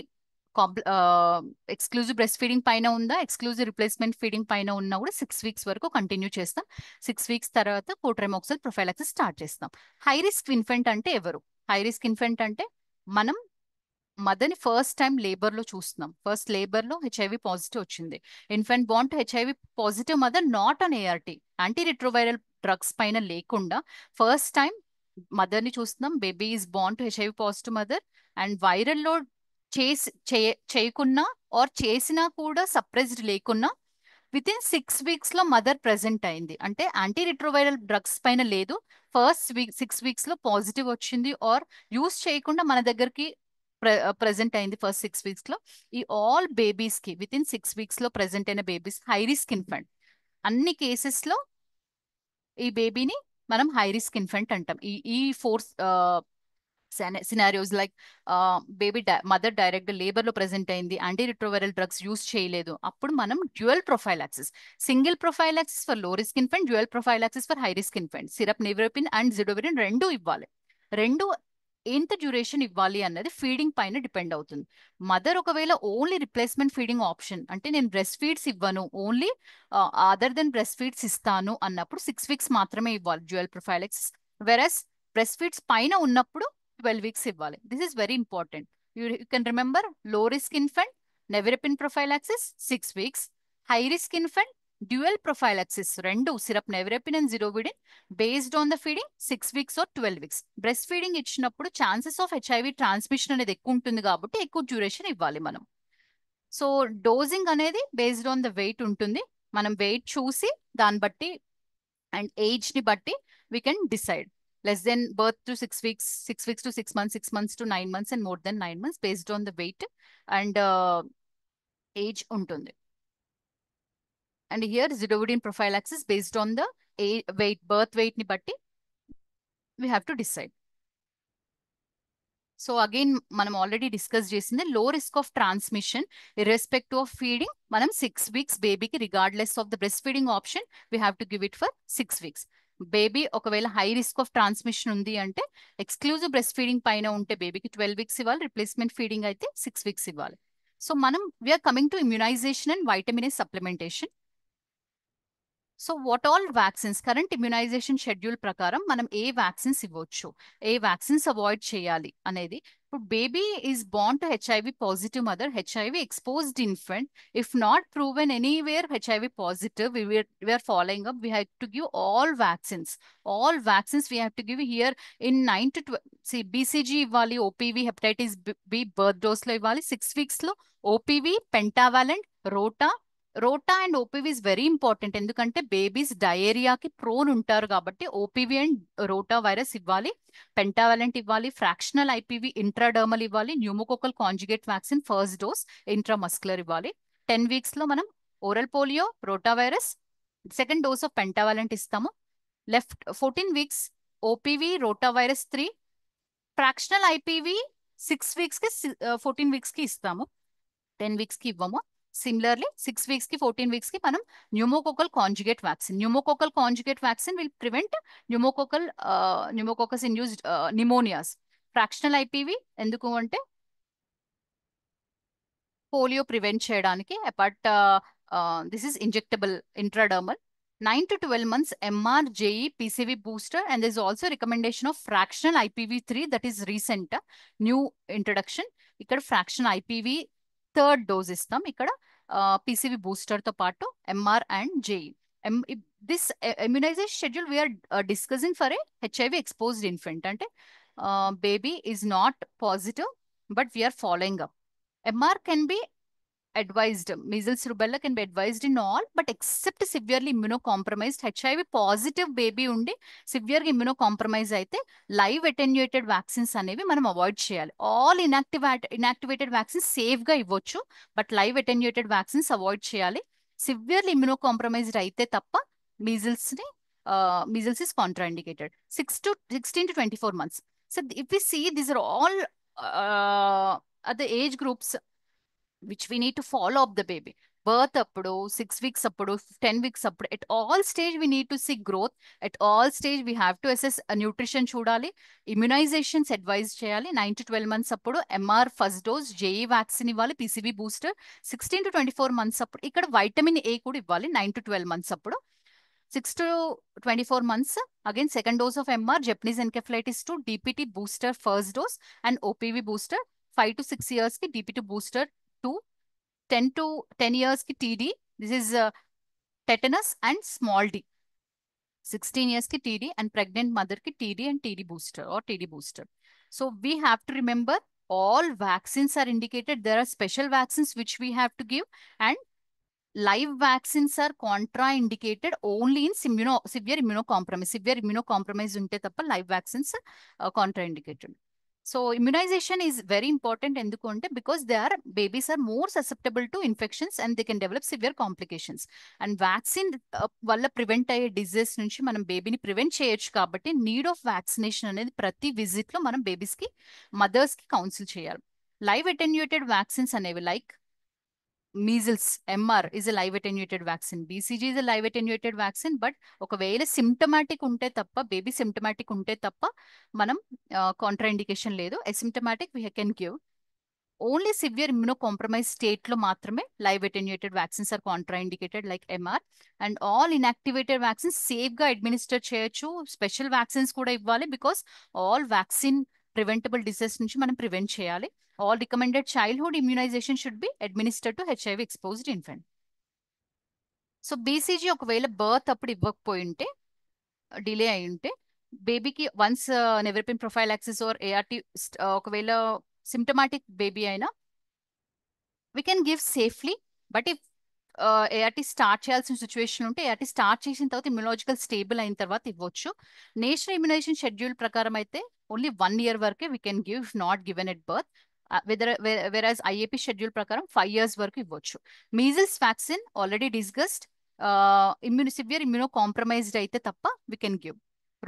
exclusive breast feeding పైన ఉందా, ఎక్స్క్లూజివ్ రిప్లేస్మెంట్ ఫీడింగ్ పైన ఉన్నా కూడా 6 weeks వరకు కంటిన్యూ చేస్తాం. 6 weeks తర్వాత కోట్రెమాక్సల్ ప్రొఫైలాక్సిస్ స్టార్ట్ చేస్తాం. హై రిస్క్ ఇన్ఫెంట్ అంటే ఎవరు? హై రిస్క్ ఇన్ఫెంట్ అంటే మనం మదర్ని ఫస్ట్ టైం లేబర్ లో చూస్తున్నాం, ఫస్ట్ లేబర్ లో హెచ్ఐవి పాజిటివ్ వచ్చింది. ఇన్ఫెంట్ బాండ్ to HIV positive mother not on ART, anti retroviral drugs పైన లేకుండా ఫస్ట్ టైం మదర్ ని చూస్తున్నాం. Baby is born to HIV positive mother and viral load చేయకున్నా ఆర్ చేసినా కూడా సప్రెస్డ్ లేకున్నా విత్ ఇన్ 6 weeks లో మదర్ ప్రెసెంట్ అయింది అంటే యాంటీ రిట్రోవైరల్ డ్రగ్స్ పైన లేదు, ఫస్ట్ 6 weeks లో పాజిటివ్ వచ్చింది ఆర్ యూస్ చేయకుండా మన దగ్గరికి ప్రెసెంట్ అయింది ఫస్ట్ 6 weeks లో. ఈ ఆల్ బేబీస్ కి విత్ ఇన్ 6 weeks లో ప్రెసెంట్ అయిన బేబీస్ హై రిస్క్ ఇన్ఫెంట్. అన్ని కేసెస్ లో ఈ బేబీని మనం హై రిస్క్ ఇన్ఫెంట్ అంటాం. ఈ four scenarios like baby mother direct labour లో ప్రెసెంట్ అయింది, యాంటీ రిట్రోవైరల్ డ్రగ్స్ యూస్ చేయలేదు, అప్పుడు మనం dual prophylaxis, single prophylaxis for low risk infant, dual prophylaxis for high risk infant, syrup nevirapine and zidovudine రెండు ఇవ్వాలి. రెండు ఎంత డ్యూరేషన్ ఇవ్వాలి అన్నది ఫీడింగ్ పైన డిపెండ్ అవుతుంది. మదర్ ఒకవేళ ఓన్లీ రిప్లేస్మెంట్ ఫీడింగ్ ఆప్షన్ అంటే నేను బ్రెస్ట్ ఫీడ్స్ ఇవ్వను, only other than breast feeds ఇస్తాను అన్నప్పుడు 6 weeks మాత్రమే ఇవ్వాలి dual prophylaxis. Versus breast feeds పైన ఉన్నప్పుడు 12 weeks ఇవ్వాలి. This is very important. You can remember low risk infant nevirapine prophylaxis 6 weeks, high risk infant dual prophylaxis రెండు syrup nevirapine and zidovudine based on the feeding 6 weeks or 12 weeks. Breast feeding ఇచ్చినప్పుడు chances of HIV transmission అనేది ఎక్కువ ఉంటుంది కాబట్టి ఎక్కువ duration ఇవ్వాలి మనం. So డోజింగ్ అనేది బేస్డ్ ఆన్ ద వెయిట్ ఉంటుంది. మనం వెయిట్ చూసి దాన్ని బట్టి అండ్ ఏజ్ ని బట్టి we can decide. Less than birth to 6 weeks, 6 weeks to 6 months, 6 months to 9 months, and more than 9 months based on the weight and age ఉంటుంది. And here zidovudine prophylaxis based on the weight, birth weight ని బట్టి we have to decide. So again మనం already discuss చేసింది లో risk of transmission irrespective of feeding. మనం 6 weeks బేబీకి regardless of the breast feeding option we have to give it for 6 weeks. Baby ఒకవేళ high risk of transmission ఉంది అంటే exclusive breast feeding పైన ఉంటే బేబీకి 12 weeks ఇవ్వాలి, రిప్లేస్మెంట్ ఫీడింగ్ అయితే 6 weeks ఇవ్వాలి. సో మనం we are coming to immunisation and vitamin A supplementation. So what all vaccines current immunisation schedule ప్రకారం మనం ఏ వ్యాక్సిన్స్ ఇవ్వచ్చు, ఏ వ్యాక్సిన్స్ అవాయిడ్ చేయాలి అనేది. ఇప్పుడు baby is Born to HIV positive mother, HIV exposed infant, if not proven anywhere HIV positive, we are following up, we have to give all vaccines we have to give here in 9 to 12. See, BCG ఇవ్వాలి, OPV hepatitis B birth dose లో ఇవ్వాలి, 6 weeks లో OPV pentavalent rota and OPV is very important. ఎందుకంటే babies డయేరియాకి prone ఉంటారు కాబట్టి OPV and rota virus ఇవ్వాలి, pentavalent ఇవ్వాలి, ఫ్రాక్షనల్ ఐపీవీ ఇంట్రాడర్మల్ ఇవ్వాలి, pneumococcal conjugate vaccine first dose intramuscular ఇవ్వాలి. 10 weeks లో మనం oral polio, rota virus, second dose of pentavalent ఇస్తాము. 14 weeks OPV, rota virus 3, fractional IPV 6 weeks కి 14 weeks కి ఇస్తాము, 10 weeks కి ఇవ్వము. సిమిలర్లీ 6 weeks కి 14 weeks కి మనం pneumococcal conjugate vaccine will prevent pneumococcus induced pneumonias. Fractional IPv ఎందుకు అంటే పోలియో ప్రివెంట్ చేయడానికి, but this is injectable intradermal. 9 to 12 months MR, JE, PCV booster, and there is also recommendation of fractional IPV3 that is recent new introduction. ఇక్కడ fractional IPV third dose ఇస్తాం. ఇక్కడ PCV booster తో పాటు MR and JE. This immunisation schedule we are discussing for a HIV exposed infant. అంటే baby is not positive but we are following up. MR can be advised, measles rubella can be advised in all but except severely immunocompromised. HIV positive baby ఉండి severe గా ఇమ్యూనోకాంప్రమైజ్ అయితే live attenuated vaccines అనేవి మనం avoid చేయాలి. All inactivated vaccines safe గా ఇవ్వచ్చు but live attenuated vaccines avoid చేయాలి. Severely ఇమ్యూనోకాంప్రమైజ్డ్ అయితే తప్ప measles is contraindicated. 16 to 24 months. So if we see these are all at the age groups which we need to follow up the baby. Birth appudu, 6 weeks appudu, 10 weeks appudu, at all stage we need to see growth. At all stage we have to assess a nutrition chudali, immunizations advise cheyali. 9 to 12 months appudu MR first dose, JE vaccine ivvali, PCV booster. 16 to 24 months appudu ikkada vitamin A kuda ivvali. 9 to 12 months appudu. 6 to 24 months again second dose of MR, Japanese encephalitis 2, DPT booster first dose and OPV booster. 5 to 6 years ki DPT booster 2, 10 to 10 years ki TD, this is tetanus and small d. 16 years ki TD and pregnant mother ki TD and TD booster or TD booster. So we have to remember all vaccines are indicated. There are special vaccines which we have to give and live vaccines are contraindicated only in severe immunocompromise. Severe immunocompromise unte tappa live vaccines contraindicated. So immunisation is very important ఎందుకంటే because they are babies are more susceptible to infections and they can develop severe complications. And vaccine వల్ల prevent అయ్యే disease నుంచి మనం బేబీని prevent చేయొచ్చు కాబట్టి need of vaccination అనేది ప్రతి విజిట్ లో మనం బేబీస్ కి మదర్స్ కి కౌన్సిల్ చేయాలి. లైవ్ అటెన్యూటెడ్ వ్యాక్సిన్స్ అనేవి like measles MR is a live attenuated vaccine, BCG is a live attenuated vaccine. But ఒకవేళ సిమ్టమాటిక్ ఉంటే తప్ప, బేబీ సిమ్టమాటిక్ ఉంటే తప్ప మనం కాంట్రా ఇండికేషన్ లేదు. Asymptomatic we can give. Only severe immunocompromise state లో మాత్రమే live attenuated vaccines are contraindicated like MR. And all inactivated vaccines safe గా అడ్మినిస్టర్ చేయొచ్చు. స్పెషల్ వ్యాక్సిన్స్ కూడా ఇవ్వాలి because all vaccine preventable disease నుంచి మనం prevent చేయాలి. All recommended childhood immunization should be administered to HIV exposed infant. So BCG ఒకవేళ birth అప్పుడు ఇవ్వకపోయింటే, delay అయి ఉంటే, బేబీకి వన్స్ నెవర్పిన్ ప్రొఫైలాక్సిస్ ఆర్ ఏఆర్టీ ఒకవేళ సిమ్టమాటిక్ బేబీ అయినా we can give safely. But if ART start చేయాల్సిన సిచ్యువేషన్ ఉంటే ఏఆర్టీ స్టార్ట్ చేసిన తర్వాత ఇమ్యునాలజికల్ స్టేబుల్ అయిన తర్వాత ఇవ్వచ్చు. నేషనల్ ఇమ్యునైజేషన్ షెడ్యూల్ ప్రకారం అయితే ఓన్లీ 1 year వరకే we can give, not given at birth. Whereas IAP schedule ప్రకారం 5 years వరకు ఇవ్వచ్చు. Measles vaccine already discussed, severe immunocompromised అయితే తప్ప we can give.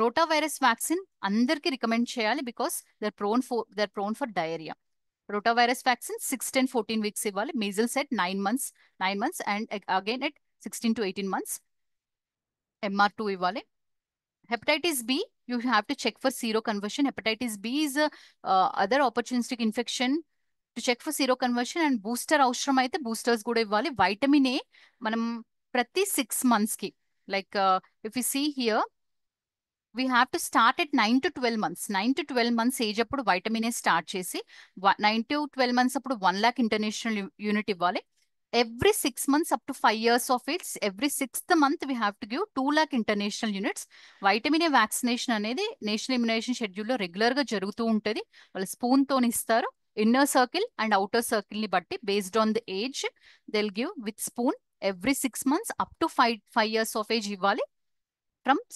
Rotavirus vaccine అందరికీ రికమెండ్ చేయాలి because they're prone for diarrhoea. Rotavirus vaccine 6, 10, 14 weeks ఇవ్వాలి. Measles at 9 months and again at 16 to 18 months. MR2 ఇవ్వాలి. Hepatitis B you have to check for seroconversion. Hepatitis B is other opportunistic infection to check for seroconversion. And booster అవసరం అయితే boosters కూడా ఇవ్వాలి. Vitamin A మనం ప్రతి 6 months కి, like if you see here we have to start at 9 to 12 months. 9 to 12 months age అప్పుడు vitamin A start చేసి 9 to 12 months అప్పుడు 1 lakh ఇంటర్నేషనల్ యూనిట్ ఇవ్వాలి. Every 6 months up to 5 years of age, every 6th month we have to give 2 lakh international units. Vitamin A vaccination అనేది national immunization షెడ్యూల్లో regular గా జరుగుతూ ఉంటుంది. వాళ్ళు spoon తోని ఇస్తారు. Inner circle and outer circle ని బట్టి based on the age they'll give with spoon every 6 months up to 5 years of age ఇవ్వాలి,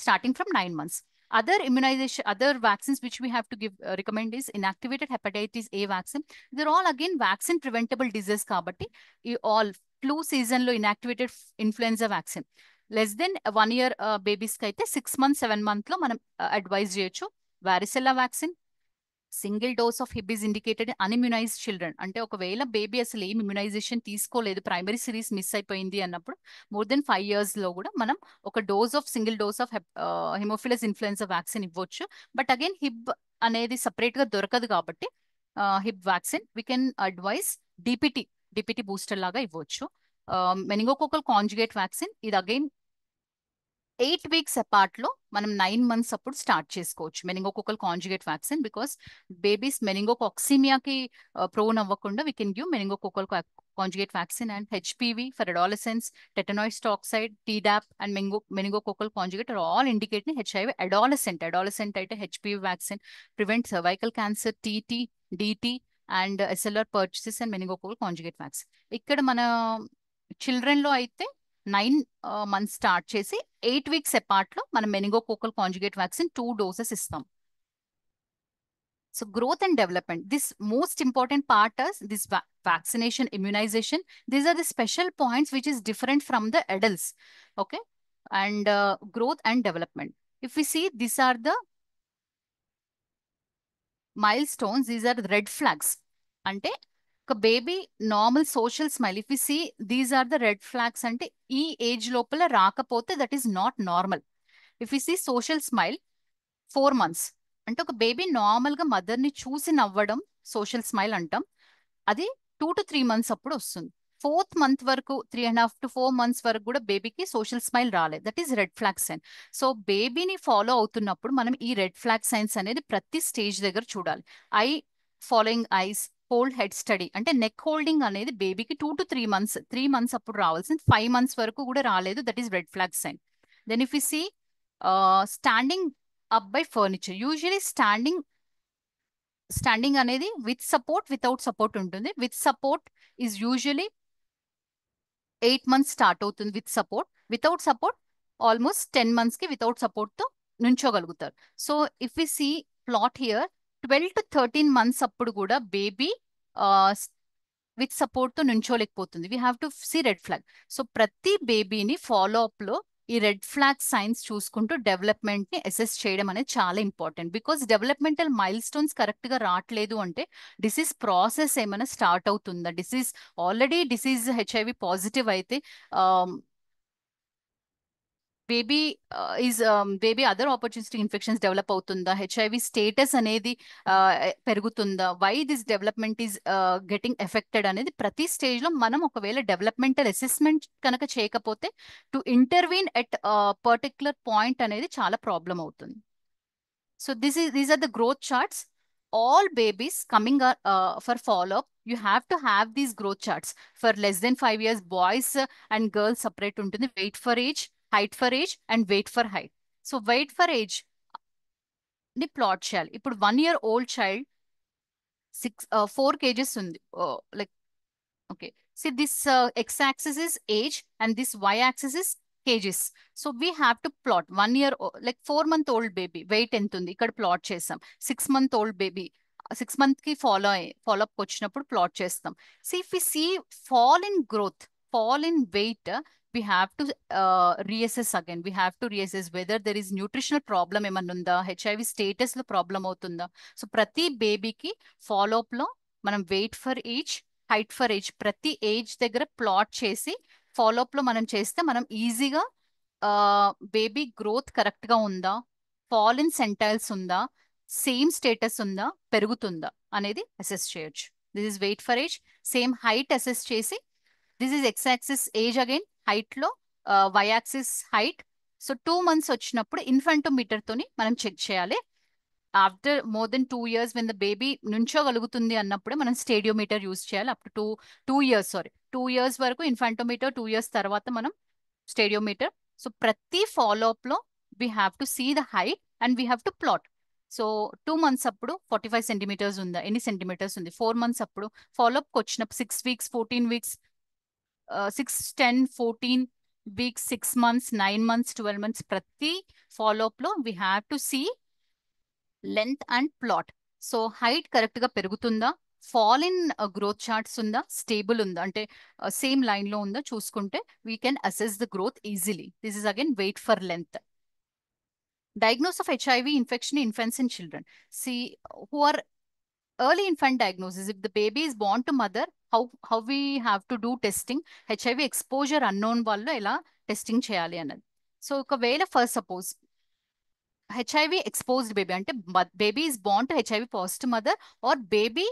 starting from 9 months. Other immunization, other vaccines which we have to give recommend is inactivated hepatitis A vaccine. They're all again vaccine preventable disease kabatti all flu season lo inactivated influenza vaccine less than 1 year babies ki aithe 6 months 7 months lo manam advise cheyochu. Varicella vaccine single dose of Hib is indicated unimmunised children. అంటే ఒకవేళ baby అసలు ఏం immunisation తీసుకోలేదు, primary series miss అయిపోయింది అన్నప్పుడు more than 5 years లో కూడా మనం ఒక single dose of haemophilus influenza vaccine ఇవ్వచ్చు. బట్ అగైన్ హిబ్ అనేది సపరేట్ గా దొరకదు కాబట్టి Hib vaccine we can advise DPT booster లాగా ఇవ్వచ్చు. మెనింగోకోకల్ కాంజుగేట్ వ్యాక్సిన్ ఇది అగైన్ 8 weeks అపార్ట్ లో మనం 9 months అప్పుడు స్టార్ట్ చేసుకోవచ్చు meningococcal conjugate vaccine. Because babies మెనింగోకాక్సిమియాకి ప్రోన్ అవ్వకుండా we can give meningococcal conjugate vaccine. And HPV for adolescence, tetanus toxoid, Tdap and meningococcal conjugate are all indicate ని HIV. Adolescent అయితే HPV vaccine prevent cervical cancer, TT, DT and SLR purchases and meningococcal conjugate vaccine. ఇక్కడ మన children లో అయితే 9 months start చేసి 8 weeks apart లో మనం meningococcal conjugate vaccine 2 doses ఇస్తాం. So growth and development, this most important part is this vaccination, immunization. These are the special points which is different from the adults. Okay, and growth and development. If we see, these are the milestones, these are the red flags. అంటే ఒక baby normal social smile, if you see these are the red flags. అంటే ఈ ఏజ్ లోపల రాకపోతే that is not normal. If you see social smile 4 months అంటే ఒక baby normal గా మదర్ ని చూసి నవ్వడం సోషల్ స్మైల్ అంటాం. అది 2 to 3 months అప్పుడు వస్తుంది. 4th month వరకు 3.5 to 4 months వరకు కూడా బేబీకి సోషల్ స్మైల్ రాలేదు, that is red flag sign. So బేబీని ఫాలో అవుతున్నప్పుడు మనం ఈ రెడ్ ఫ్లాగ్ సైన్స్ అనేది ప్రతి స్టేజ్ దగ్గర చూడాలి. I following ice, hold head study అంటే నెక్ హోల్డింగ్ అనేది బేబీకి 2 to 3 months, 3 months అప్పుడు రావాల్సింది 5 months వరకు కూడా రాలేదు, that is red flag sign. Then if you see standing up by furniture, usually standing అనేది విత్ సపోర్ట్ వితౌట్ సపోర్ట్ ఉంటుంది. With support is usually 8 months start అవుతుంది with support. Without support almost 10 months కి without support తో నుంచోగలుగుతారు. So if we see plot here, 12 to 13 months అప్పుడు కూడా baby with support తో నుంచోలేకపోతుంది. We have to see red flag. So ప్రతి బేబీని ఫాలో అప్ లో ఈ రెడ్ ఫ్లాగ్ సైన్స్ చూసుకుంటూ డెవలప్మెంట్ ని అసెస్ చేయడం అనేది చాలా important. Because developmental milestones correct గా రావట్లేదు అంటే డిసీజ్ ప్రాసెస్ ఏమైనా స్టార్ట్ అవుతుందా, డిసీజ్ హెచ్ఐవి పాజిటివ్ అయితే baby baby other opportunistic infections develop అవుతుందా, హెచ్ఐవి స్టేటస్ అనేది పెరుగుతుందా, why this development is getting affected అనేది ప్రతి స్టేజ్ లో మనం ఒకవేళ డెవలప్మెంటల్ అసెస్మెంట్ కనుక చేయకపోతే to intervene at particular point అనేది చాలా ప్రాబ్లం అవుతుంది. So these are the growth charts. All babies coming for follow-up, you have to have these growth charts. For less than 5 years, boys and girls separate ఉంటుంది. Weight for age, height for age, and weight for height. So weight for age ని plot చేయాలి. ఇప్పుడు 1 year old child 4 kgs ఉంది. Like, okay. See, this x-axis is age and this y-axis is kgs. So we have to plot 1 year, like 4 month old baby weight ఎంత ఉంది ఇక్కడ plot చేస్తాం. 6 month old baby 6 month కి follow up వచ్చినప్పుడు plot చేస్తాం. So if we see fall in growth, fall in weight, we have to reassess again. We have to reassess whether there is nutritional problem ఏమన్నా ఉందా, HIV status లో problem అవుతుందా. So ప్రతి బేబీకి follow up లో మనం weight for age, height for age ప్రతి age దగ్గర ప్లాట్ చేసి ఫాలోఅప్ లో మనం చేస్తే మనం ఈజీగా బేబీ గ్రోత్ కరెక్ట్ గా ఉందా, ఫాల్ ఇన్ సెంటైల్స్ ఉందా, సేమ్ స్టేటస్ ఉందా, పెరుగుతుందా అనేది అసెస్ చేయొచ్చు. This is weight for age. Same height assess చేసి this is X axis age, again height లో Y axis height. So 2 months వచ్చినప్పుడు ఇన్ఫాంటోమీటర్ తోని మనం చెక్ చేయాలి. After more than 2 years when the baby నుంచోగలుగుతుంది అన్నప్పుడు మనం స్టేడియోమీటర్ యూజ్ చేయాలి. అప్ టు 2 years వరకు ఇన్ఫాంటోమీటర్, 2 years తర్వాత మనం స్టేడియోమీటర్. సో ప్రతి ఫాలోఅప్ లో we have to see the height and we have to plot. So 2 months అప్పుడు 45 centimeters ఉందా, ఎన్ని సెంటీమీటర్స్ ఉంది. 4 months అప్పుడు ఫాలోఅప్కి వచ్చినప్పుడు 6 weeks, 14 weeks, 6, 10, 14 weeks, 6 months, 9 months, 12 months ప్రతి ఫాలోఅప్ లో we have to see length and plot. So height correct గా పెరుగుతుందా, ఫాల్ ఇన్ గ్రోత్ చార్ట్స్ ఉందా, స్టేబుల్ ఉందా అంటే సేమ్ లైన్ లో ఉందా చూసుకుంటే we can assess the growth easily. This is again weight for length. Diagnosis of HIV infection in infants and children. See, who are early infant diagnosis, if the baby is born to mother, how we have to do testing. HIV exposure unknown వాళ్ళు ఎలా testing చేయాలి అన్నది. So ఒకవేళ first suppose HIV exposed baby అంటే baby is born to HIV positive mother, or baby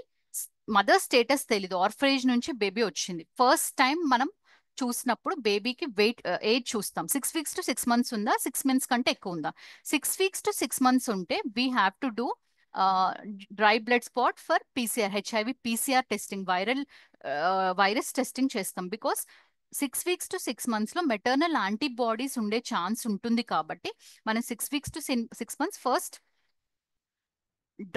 mother status తెలీదు, orphanage నుంచి baby వచ్చింది first time మనం చూసినప్పుడు బేబీకి వెయిట్ ఏజ్ చూస్తాం. 6 weeks to 6 months ఉందా, 6 months కంటే ఎక్కువ ఉందా. 6 weeks to 6 months ఉంటే we have to do dry blood spot for PCR, HIV PCR testing, virus testing చేస్తాం. బికాస్ 6 weeks to 6 months లో మెటర్నల్ యాంటీబాడీస్ ఉండే ఛాన్స్ ఉంటుంది కాబట్టి మనం 6 weeks to 6 months first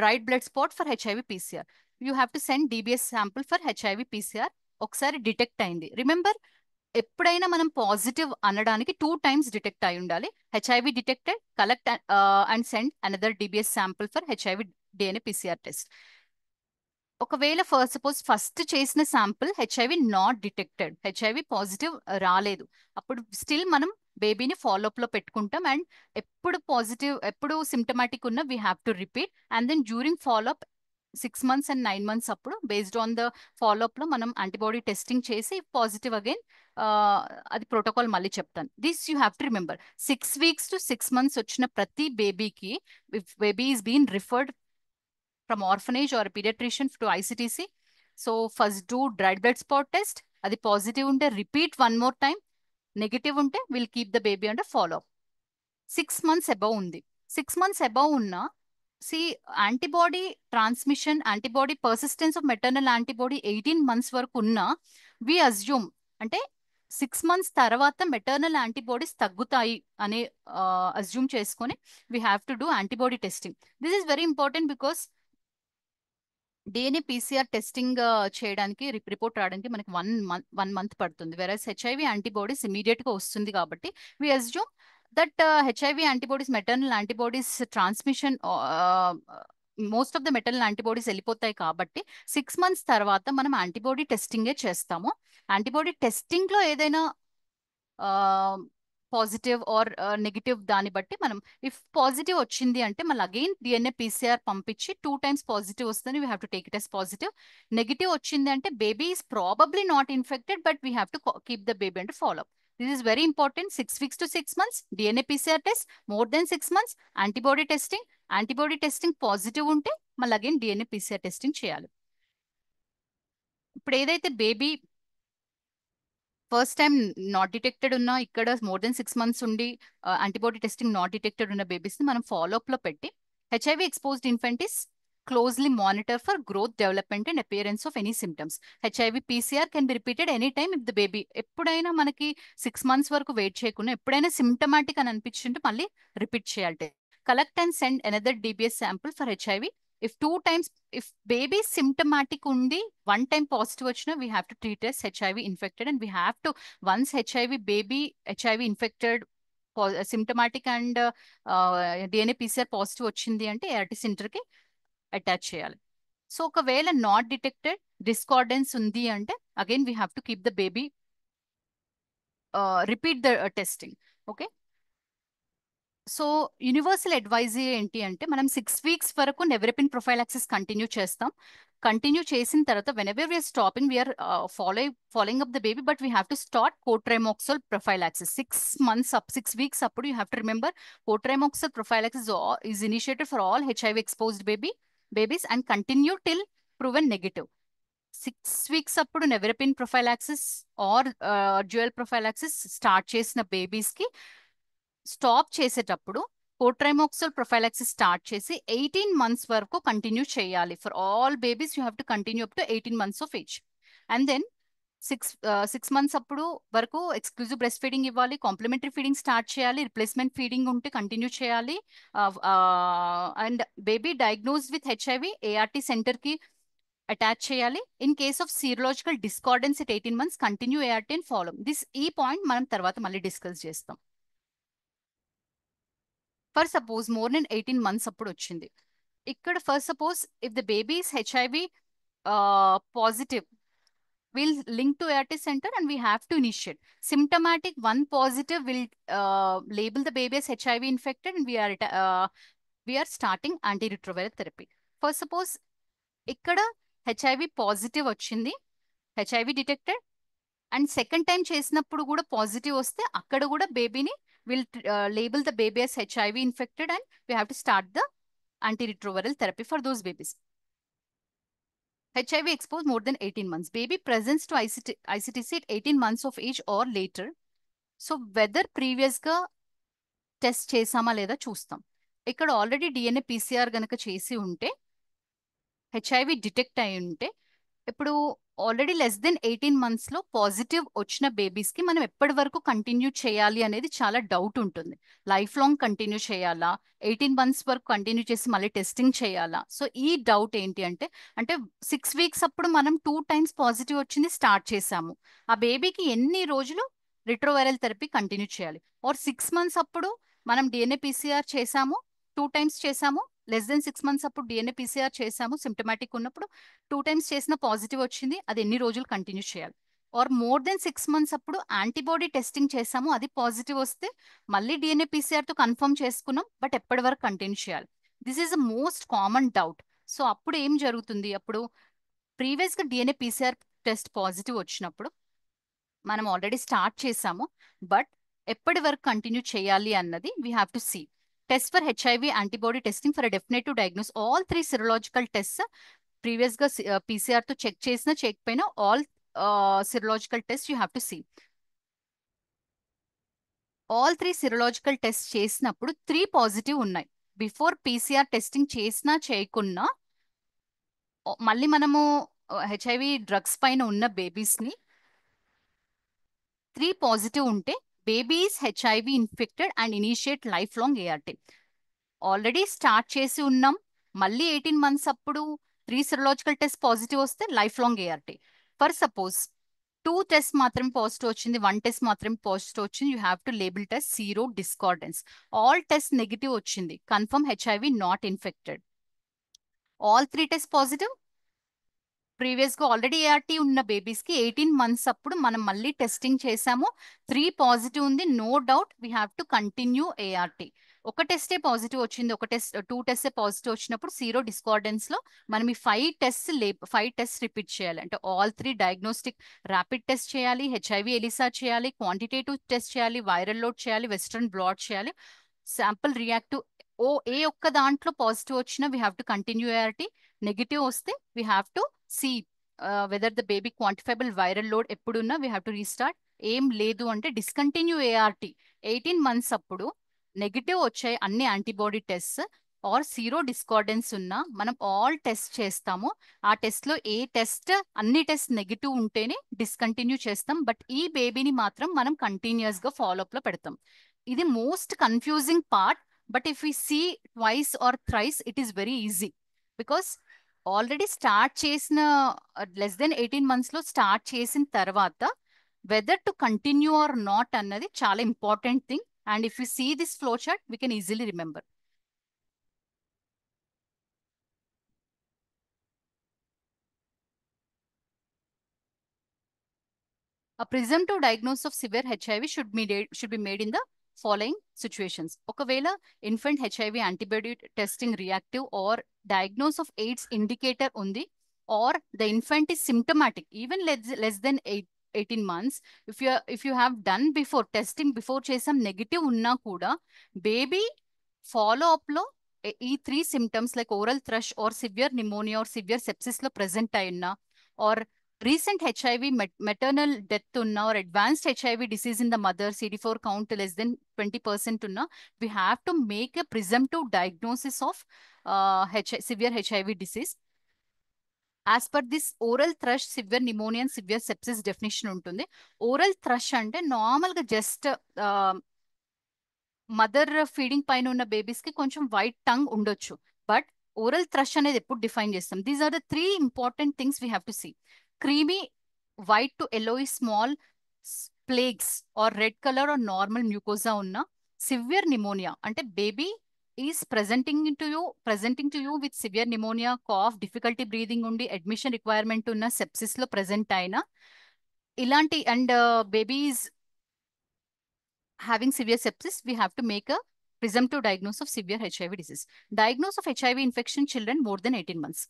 dried blood spot for HIV PCR. You have to send DBS sample for HIV PCR. ఒకసారి detect అయింది, remember ఎప్పుడైనా మనం పాజిటివ్ అనడానికి 2 times డిటెక్ట్ అయి ఉండాలి. HIV detected, collect and send another DBS sample for HIV DNA PCR test. ఒకవేళ first చేసిన sample HIV not detected, HIV positive రాలేదు, అప్పుడు స్టిల్ మనం బేబీని ఫాలోఅప్ లో పెట్టుకుంటాం. అండ్ ఎప్పుడు సిమ్టమాటిక్ ఉన్న we have to repeat. And then during follow up 6 months and 9 months అప్పుడు బేస్డ్ ఆన్ ద ఫాలోఅప్ లో మనం యాంటీబాడీ టెస్టింగ్ చేసి పాజిటివ్ అగైన్ అది ప్రోటోకాల్ మళ్ళీ చెప్తాను. This you have to remember. 6 weeks to 6 months వచ్చిన ప్రతి బేబీకి, if baby is been referred from orphanage or a pediatrician to ICTC. So first do dried blood spot test. అది positive ఉంటే repeat 1 more time. Negative ఉంటే will keep the baby under follow up. 6 months above ఉంది, 6 months above ఉన్న antibody transmission, antibody persistence of maternal antibody 18 months వరకు ఉన్నా వి assume అంటే 6 months తర్వాత maternal antibodies తగ్గుతాయి అని అజ్యూమ్ చేసుకొని we have to do antibody testing. This is very important because DNA PCR testing చేయడానికి రిపోర్ట్ రావడానికి మనకి 1 month పడుతుంది. వెరస్ హెచ్ఐవి యాంటీబాడీస్ ఇమీడియట్ గా వస్తుంది కాబట్టి we assume that HIV antibodies, maternal antibodies transmission most of the maternal antibodies వెళ్ళిపోతాయి కాబట్టి 6 months తర్వాత మనం యాంటీబాడీ టెస్టింగే చేస్తాము. యాంటీబాడీ టెస్టింగ్ లో ఏదైనా పాజిటివ్ ఆర్ నెగిటివ్ దాన్ని బట్టి మనం, ఇఫ్ పాజిటివ్ వచ్చింది అంటే మళ్ళీ అగైన్ డిఎన్ఏ పీసీఆర్ పంపించి 2 times పాజిటివ్ వస్తుంది, we have to take it as positive. Negative వచ్చింది అంటే baby is probably not infected but we have to keep the baby and follow. This is very important. 6 weeks to 6 months DNA PCR test, more than 6 months antibody testing. Antibody testing positive ఉంటే మళ్ళీ again DNA PCR testing చేయాలి. ఇప్పుడు ఏదైతే baby first time not detected ఉన్న, ఇక్కడ more than 6 months ఉండి antibody testing not detected ఉన్న babies ని మనం ఫాలోఅప్ లో పెట్టి HIV exposed infant is closely monitor for growth, development and appearance of any symptoms. HIV PCR can be repeated any time if the baby, ఎప్పుడైనా మనకి 6 months వరకు wait చేయకుండా ఎప్పుడైనా సిమ్టమాటిక్ అని అనిపించుంటే మళ్ళీ రిపీట్ చేయాలి. Collect and send another DBS sample for HIV. If 2 times, if baby symptomatic undi, 1 time positive వచ్చినా we have to treat as HIV infected, and we have to, once HIV infected symptomatic and DNA PCR positive వచ్చింది అంటే ART center కి attach చేయాలి. సో ఒకవేళ not detected discordance ఉంది అంటే again we have to keep the baby, repeat the testing. Okay, so universal advisory ఏంటి అంటే మనం 6 weeks వరకు నెవరెపిన్ ప్రొఫైలాక్సిస్ కంటిన్యూ చేస్తాం. కంటిన్యూ చేసిన తర్వాత whenever we are stopping, we are following up the baby, but we have to start cotrimoxazole prophylaxis 6 weeks అప్పుడు. You have to remember cotrimoxazole prophylaxis is initiated for all HIV exposed babies and continue till proven negative. 6 weeks అప్పుడు nevirapine prophylaxis or dual prophylaxis start చేసిన babies కి stop చేసేటప్పుడు cotrimoxazole prophylaxis start చేసి 18 months వరకు continue చేయాలి. For all babies you have to continue up to 18 months of age. And then 6 months అప్పుడు వరకు exclusive breast feeding ఇవ్వాలి, complementary feeding start చేయాలి, రిప్లేస్మెంట్ ఫీడింగ్ ఉంటే కంటిన్యూ చేయాలి. And baby diagnose with HIV ART centre కి attach చేయాలి. In case of serological discordance at 18 months continue ART and follow. ఈ point మనం తర్వాత మళ్ళీ డిస్కస్ చేస్తాం. For suppose more than 18 months అప్పుడు వచ్చింది. ఇక్కడ for suppose if the baby is HIV positive, we'll link to ART center and we have to initiate. Symptomatic one positive will label the baby as HIV infected, and we are starting antiretroviral therapy. For suppose ఇక్కడ HIV positive వచ్చింది, HIV detected, and second time చేసినప్పుడు కూడా positive వస్తే అక్కడ కూడా బేబీని will label the baby as HIV infected, and we have to start the antiretroviral therapy for those babies. HIV exposed more than 18 months. Baby presents to ICTC at 18 months of age or later. So whether previous గా test చేసామా లేదా చూస్తాం. ఇక్కడ already DNA PCR గనక చేసి ఉంటే, HIV detect అయి ఉంటే, ఇప్పుడు ఆల్రెడీ లెస్ దెన్ 18 months లో పాజిటివ్ వచ్చిన బేబీస్ కి మనం ఎప్పటి వరకు కంటిన్యూ చేయాలి అనేది చాలా డౌట్ ఉంటుంది. లైఫ్ లాంగ్ కంటిన్యూ చేయాలా, 18 months వరకు కంటిన్యూ చేసి మళ్ళీ టెస్టింగ్ చేయాలా? సో ఈ డౌట్ ఏంటి అంటే 6 weeks అప్పుడు మనం 2 times పాజిటివ్ వచ్చింది స్టార్ట్ చేసాము, ఆ బేబీకి ఎన్ని రోజులు రిట్రోవైరల్ థెరపీ కంటిన్యూ చేయాలి? ఆర్ 6 months అప్పుడు మనం డిఎన్ఏ పీసీఆర్ చేసాము, 2 times చేసాము, లెస్ దెన్ 6 months అప్పుడు డిఎన్ఏ పీసీఆర్ చేసాము, సిమ్టమాటిక్ ఉన్నప్పుడు 2 times చేసిన పాజిటివ్ వచ్చింది, అది ఎన్ని రోజులు కంటిన్యూ చేయాలి? ఆర్ మోర్ దెన్ 6 months అప్పుడు యాంటీబాడీ టెస్టింగ్ చేసాము, అది పాజిటివ్ వస్తే మళ్ళీ డిఎన్ఏ పీసీఆర్ తో కన్ఫర్మ్ చేసుకున్నాం, బట్ ఎప్పటి వరకు కంటిన్యూ చేయాలి? This is the most common doubt. So అప్పుడు ఏం జరుగుతుంది, అప్పుడు ప్రీవియస్ గా డిఎన్ఏ పీసీఆర్ టెస్ట్ పాజిటివ్ వచ్చినప్పుడు మనం ఆల్రెడీ స్టార్ట్ చేసాము, బట్ ఎప్పటి వరకు కంటిన్యూ చేయాలి అన్నది we have to see. Test for HIV antibody testing for a definitive diagnosis. All 3 serological tests, previous గా PCR తో చెక్ చేసినా చేయకపోయినా, all serological tests you have to see. All 3 serological tests చేసినప్పుడు 3 positive ఉన్నాయి. Before PCR testing చేసినా చేయకున్నా మళ్ళీ మనము HIV drugs పైన ఉన్న బేబీస్ ని 3 పాజిటివ్ ఉంటే baby is HIV infected and initiate life long ART. Already start చేసి ఉన్నాం, మళ్ళీ 18 months అప్పుడు 3 సెరలాజికల్ టెస్ట్ పాజిటివ్ వస్తే life long ART. For suppose 2 test మాత్రమే పాజిటివ్ వచ్చింది, 1 టెస్ట్ మాత్రమే పాజిటివ్ వచ్చింది, you have to label test zero discordance. All test negative వచ్చింది, confirm HIV not infected. All 3 test positive. Previous గా already ART ఉన్న babies కి 18 months అప్పుడు మనం మళ్ళీ టెస్టింగ్ చేసాము, 3 పాజిటివ్ ఉంది, no doubt we have to continue ART. ఒక టెస్టే పాజిటివ్ వచ్చింది, ఒక టెస్ట్ 2 టెస్ట్ పాజిటివ్ వచ్చినప్పుడు సీరో డిస్కార్డెన్స్ లో మనం ఈ 5 టెస్ట్ రిపీట్ చేయాలి. అంటే ఆల్ 3 డయాగ్నోస్టిక్ ర్యాపిడ్ టెస్ట్ చేయాలి, హెచ్ఐవి ఎలిసా చేయాలి, క్వాంటిటేటివ్ టెస్ట్ చేయాలి, వైరల్ లోడ్ చేయాలి, వెస్ట్రన్ బ్లాట్ చేయాలి, శాంపుల్ రియాక్టివ్ ఏ ఒక్క దాంట్లో పాజిటివ్ వచ్చినా we have to continue ART. Negative వస్తే we have to see whether the baby quantifiable viral load ఎప్పుడున్నా వీ హ్యావ్ టు రీస్టార్ట్. ఏం లేదు అంటే డిస్కంటిన్యూ ఏఆర్టీ. 18 మంత్స్ అప్పుడు నెగిటివ్ వచ్చాయి అన్ని antibody test or zero discordance ఉన్నా మనం ఆల్ టెస్ట్ చేస్తాము. ఆ టెస్ట్ లో ఏ టెస్ట్ అన్ని టెస్ట్ నెగిటివ్ ఉంటేనే డిస్కంటిన్యూ చేస్తాం. బట్ ఈ బేబీని మాత్రం మనం కంటిన్యూస్ గా ఫాలోఅప్ లో పెడతాం. ఇది most confusing part. But if we see twice or thrice it is very easy. Because already start చేసిన లెస్ దెన్ 18 మంత్స్ లో స్టార్ట్ చేసిన తర్వాత whether to continue or not అన్నది చాలా important thing. And if you see this flow chart we can easily remember. A presumptive diagnosis of severe HIV should be made in the following situations. ఒకవేళ infant HIV antibody testing reactive or diagnosis of AIDS indicator ఉంది, or the infant is symptomatic even less than 18 months. If you have done before testing before చేసాం negative ఉన్నా కూడా baby follow up లో ఈ 3 symptoms like oral thrush or severe pneumonia or severe sepsis లో present అయినా, or recent HIV maternal death ఉన్నా, or advanced HIV disease in the mother, CD4 count less than 20% ఉన్నా, we have to make a presumptive diagnosis of severe HIV disease. As per this oral thrush, severe pneumonia, severe sepsis definition ఉంటుంది. Oral thrush అంటే normal గా just mother feeding పైన ఉన్న babies కి కొంచెం white tongue ఉండొచ్చు. But oral thrush అనేది ఎప్పుడు డిఫైన్ చేస్తాం? These are the 3 important things we have to see. Creamy white to yellowy small plaques or red colour or normal mucosa ఉన్న, severe pneumonia అంటే baby is presenting to you with severe pneumonia, cough, difficulty breathing ఉండి admission requirement ఉన్న, sepsis లో present అయిన ఇలాంటి, and babies having severe sepsis, we have to make a presumptive diagnosis of severe HIV disease. Diagnosis of HIV infection children more than 18 months.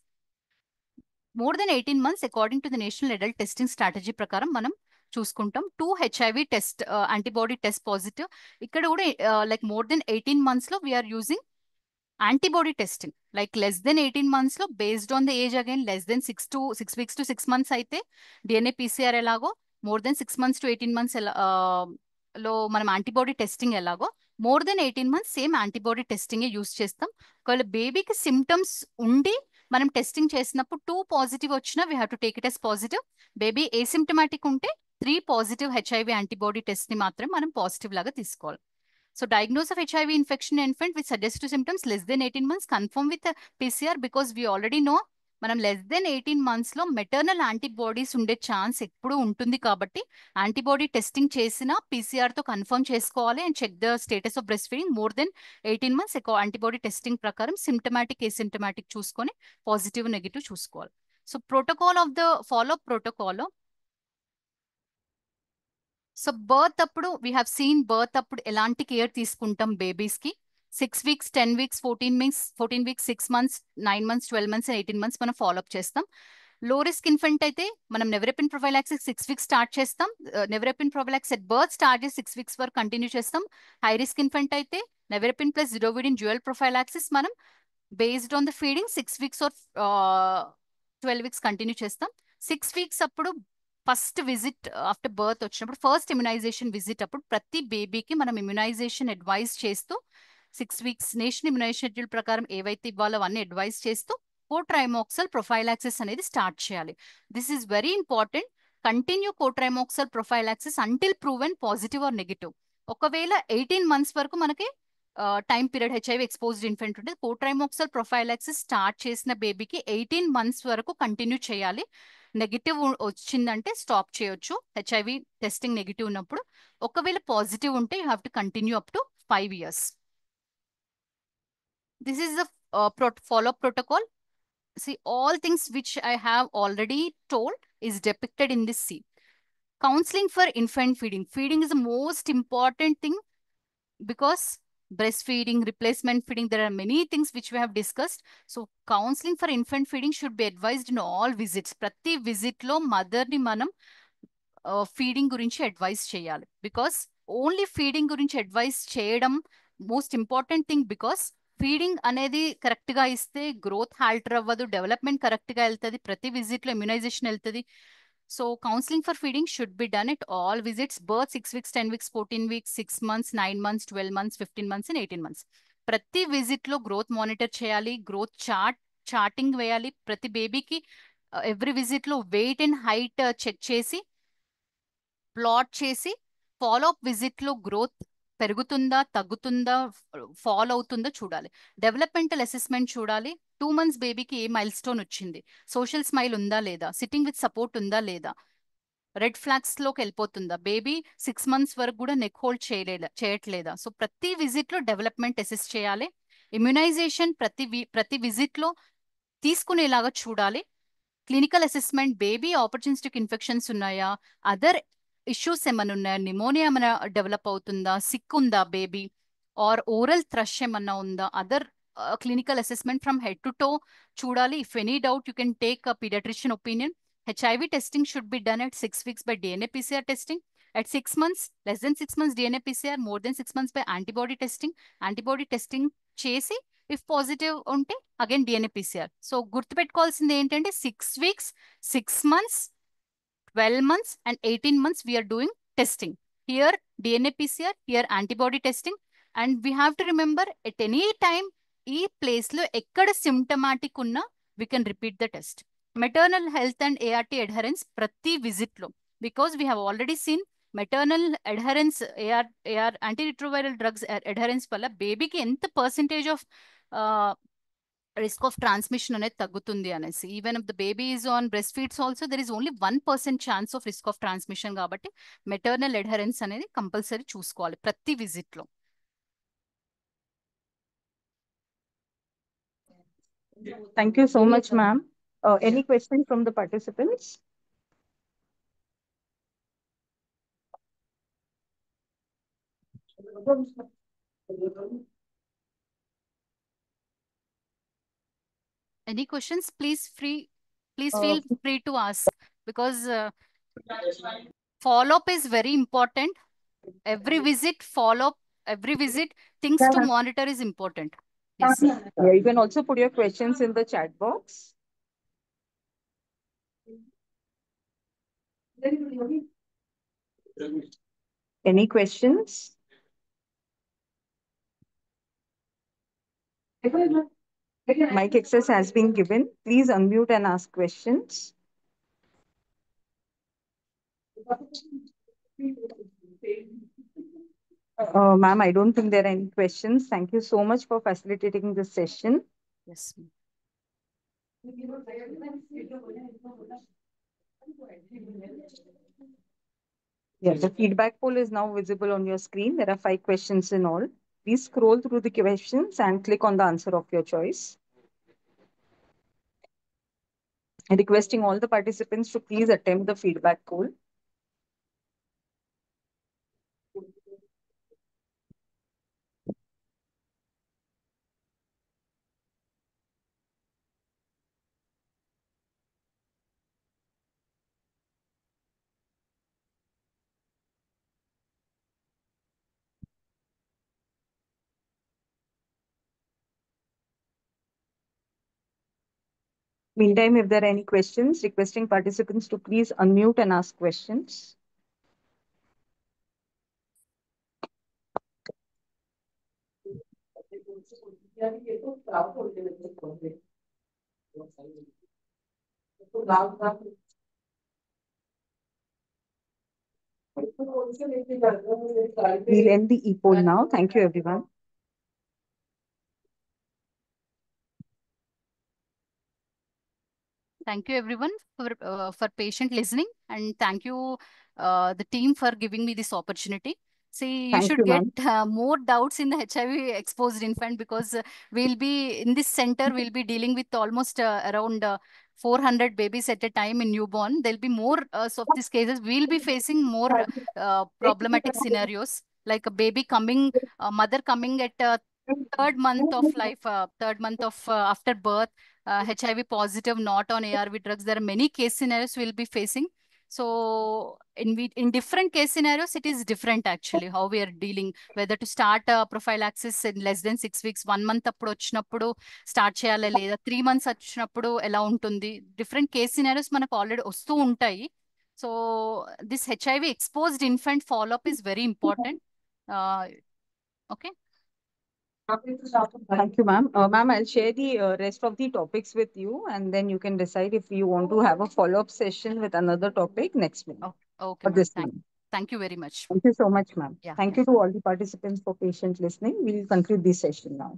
More than 18 months, according to the National Adult Testing Strategy ప్రకారం మనం చూసుకుంటాం 2 HIV test antibody test positive. ఇక్కడ కూడా like more than 18 months లో we're using antibody testing. Like less than 18 months లో based on the age, again less than 6 weeks to 6 months అయితే DNA PCR ఎలాగో, more than 6 months to 18 months లో మనం antibody testing ఎలాగో, more than 18 months same antibody testing use చేస్తాం. ఒకవేళ బేబీకి symptoms ఉండి మనం టెస్టింగ్ చేసినప్పుడు 2 పాజిటివ్ వచ్చినా we have to take it as positive. Baby asymptomatic ఉంటే 3 పాజిటివ్ హెచ్ఐవి యాంటీబాడీ టెస్ట్ ని మాత్రం మనం పాజిటివ్ లాగా తీసుకోవాలి. So diagnosis of HIV infection in infant with suggestive symptoms less than 18 months, confirm with PCR, because we already know మనం less than 18 months లో maternal antibodies ఉండే chance ఎప్పుడు ఉంటుంది. కాబట్టి యాంటీబాడీ టెస్టింగ్ చేసిన పీసీఆర్ తో కన్ఫర్మ్ చేసుకోవాలి and check the status of breastfeeding more than 18 months. Antibody testing ప్రకారం సిమ్టమాటిక్ ఏసిమ్టమాటిక్ చూసుకొని పాజిటివ్ నెగిటివ్ చూసుకోవాలి. So protocol of the follow protocol, so birth అప్పుడు వీ హ్యావ్ సీన్ బర్త్ అప్పుడు ఎలాంటి care తీసుకుంటాం babies కి. 6 weeks, 10 weeks, 14 weeks, 6 months, 9 months, 12 months, 18 months మనం follow up చేస్తాం. లో రిస్క్ ఇన్ఫెంట్ అయితే మనం నెవరెపిన్ ప్రొఫైలాక్సిస్ 6 weeks స్టార్ట్ చేస్తాం. నెవరెపిన్ ప్రొఫైలాక్సిస్ ఎట్ బర్త్ స్టార్ట్ చేసి 6 weeks వరకు కంటిన్యూ చేస్తాం. హై రిస్క్ ఇన్ఫెంట్ అయితే nevirapine plus zidovudine dual prophylaxis మనం based on the feeding 6 weeks or 12 weeks continue చేస్తాం. 6 weeks అప్పుడు ఫస్ట్ విజిట్ ఆఫ్టర్ బర్త్ వచ్చినప్పుడు ఫస్ట్ ఇమ్యునైజేషన్ విజిట్ అప్పుడు ప్రతి బేబీకి మనం ఇమ్యునైజేషన్ అడ్వైస్ చేస్తూ 6 weeks నేషనల్ ఇమ్యునైజేషన్ షెడ్యూల్ ప్రకారం ఏవైతే ఇవ్వాలో అవన్నీ అడ్వైస్ చేస్తూ కోట్రైమోక్సల్ ప్రొఫైలాక్సిస్ అనేది స్టార్ట్ చేయాలి. This is very important. Continue cotrimoxazole prophylaxis until proven positive or negative. ఒకవేళ 18 months వరకు మనకి time period HIV exposed infant ఉంటుంది, కోట్రైమోక్సల్ ప్రొఫైలాక్సిస్ స్టార్ట్ చేసిన బేబీకి 18 months వరకు కంటిన్యూ చేయాలి. నెగిటివ్ వచ్చిందంటే స్టాప్ చేయొచ్చు హెచ్ఐవి టెస్టింగ్ నెగిటివ్ ఉన్నప్పుడు. ఒకవేళ పాజిటివ్ ఉంటే you have to continue up to 5 years. This is the follow protocol. See, all things which I have already told is depicted in this scene. Counseling for infant feeding. Feeding is the most important thing because breastfeeding, replacement feeding, there are many things which we have discussed. So counseling for infant feeding should be advised in all visits. Prati visit lo mother ni manam feeding గురించి advice చేయాలి because only feeding గురించి advice చేయడం most important thing because feeding అనేది correct గా ఇస్తే growth halter అవ్వదు development correct గా వెళ్తుంది ప్రతి విజిట్ లో ఇమ్యునైజేషన్ వెళ్తుంది so counselling for feeding should be done at all visits birth 6 weeks 10 weeks 14 weeks 6 months 9 months 12 months 15 months and 18 months ప్రతి విజిట్ లో గ్రోత్ మానిటర్ చేయాలి గ్రోత్ చార్టింగ్ వేయాలి ప్రతి బేబీకి ఎవ్రీ విజిట్ లో వెయిట్ అండ్ హైట్ చెక్ చేసి plot చేసి follow up visit లో గ్రోత్ పెరుగుతుందా తగ్గుతుందా ఫాలో అవుతుందో చూడాలి డెవలప్మెంటల్ అసెస్మెంట్ చూడాలి 2 months బేబీకి ఏ మైల్ స్టోన్ వచ్చింది సోషల్ స్మైల్ ఉందా లేదా సిట్టింగ్ విత్ సపోర్ట్ ఉందా లేదా రెడ్ ఫ్లాగ్స్ లోకి వెళ్ళిపోతుందా బేబీ 6 months వరకు కూడా నెక్ హోల్డ్ చేయట్లేదా సో ప్రతి విజిట్ లో డెవలప్మెంట్ అసెస్ చేయాలి ఇమ్యునైజేషన్ ప్రతి విజిట్ లో తీసుకునేలాగా చూడాలి clinical assessment baby opportunistic infections ఉన్నాయా అదర్ ఇష్యూస్ ఏమైనా ఉన్నాయా నిమోనియా ఏమైనా డెవలప్ అవుతుందా సిక్ ఉందా బేబీ ఆర్ ఓరల్ థ్రష్ ఏమన్నా ఉందా other clinical assessment from head to toe చూడాలి if any doubt you can take a paediatrician opinion HIV testing should be done at 6 weeks by DNA PCR testing. At 6 months, less than 6 months DNA PCR, more than 6 months by antibody testing. Antibody testing చేసి if positive ఉంటే again DNA PCR so గుర్తుపెట్టుకోవాల్సింది ఏంటంటే 6 weeks 6 months 12 months and 18 months we are doing testing here DNA PCR here antibody testing and we have to remember at any time ఈ place లో ఎక్కడ symptomatic ఉన్నా we can repeat the test maternal health and ART adherence ప్రతి visit లో because we have already seen maternal adherence AR antiretroviral drugs adherence వల్ల బేబీకి ఎంత percentage of risk of transmission అనేది తగ్గుతుంది అనేసి even if the baby is on breast feeds also there is only 1% chance of risk of transmission కాబట్టి maternal adherence అనేది compulsory చూసుకోవాలి ప్రతి విజిట్ లో Thank you so much, ma'am. Any questions from the participants? Any questions please feel free to ask because follow up is very important every visit follow up every visit things to monitor is important yes Yeah, you can also put your questions in the chat box. Any questions? Mic access has been given. Please unmute and ask questions. Ma'am, I don't think there are any questions. Thank you so much for facilitating this session. yes Yeah, the feedback poll is now visible on your screen. There are 5 questions in all. Please scroll through the questions and click on the answer of your choice. Requesting all the participants to please attempt the feedback poll. Meantime, if there are any questions, requesting participants to please unmute and ask questions. We'll end the e-poll now. Thank you, everyone. Thank you everyone for patient listening and thank you the team for giving me this opportunity. See, you Thank should you, get ma'am. more doubts in the HIV exposed infant, because we'll be in this center, we'll be dealing with almost around 400 babies at a time in newborn. There'll be more of these cases. We'll be facing more problematic scenarios, like a baby coming, a mother coming at third month of life, third month of after birth, HIV positive, not on ARV drugs. There are many case scenarios we'll be facing. So in different case scenarios, it is different actually how we are dealing. Whether to start prophylaxis in less than 6 weeks, 1 month అప్పుడు వచ్చినప్పుడు start చేయాలా, లేదా 3 months వచ్చినప్పుడు ఎలా ఉంటుంది, different case scenarios మనకు already వస్తూ ఉంటాయి. So this HIV exposed infant follow up is very important. Okay. Thank you, ma'am. Ma'am, I'll share the rest of the topics with you, and then you can decide if you want to have a follow-up session with another topic next month Okay, or ma'am. this month. Thank you very much. Thank you so much, ma'am. Yeah. Thank you to all the participants for patient listening. We'll conclude this session now.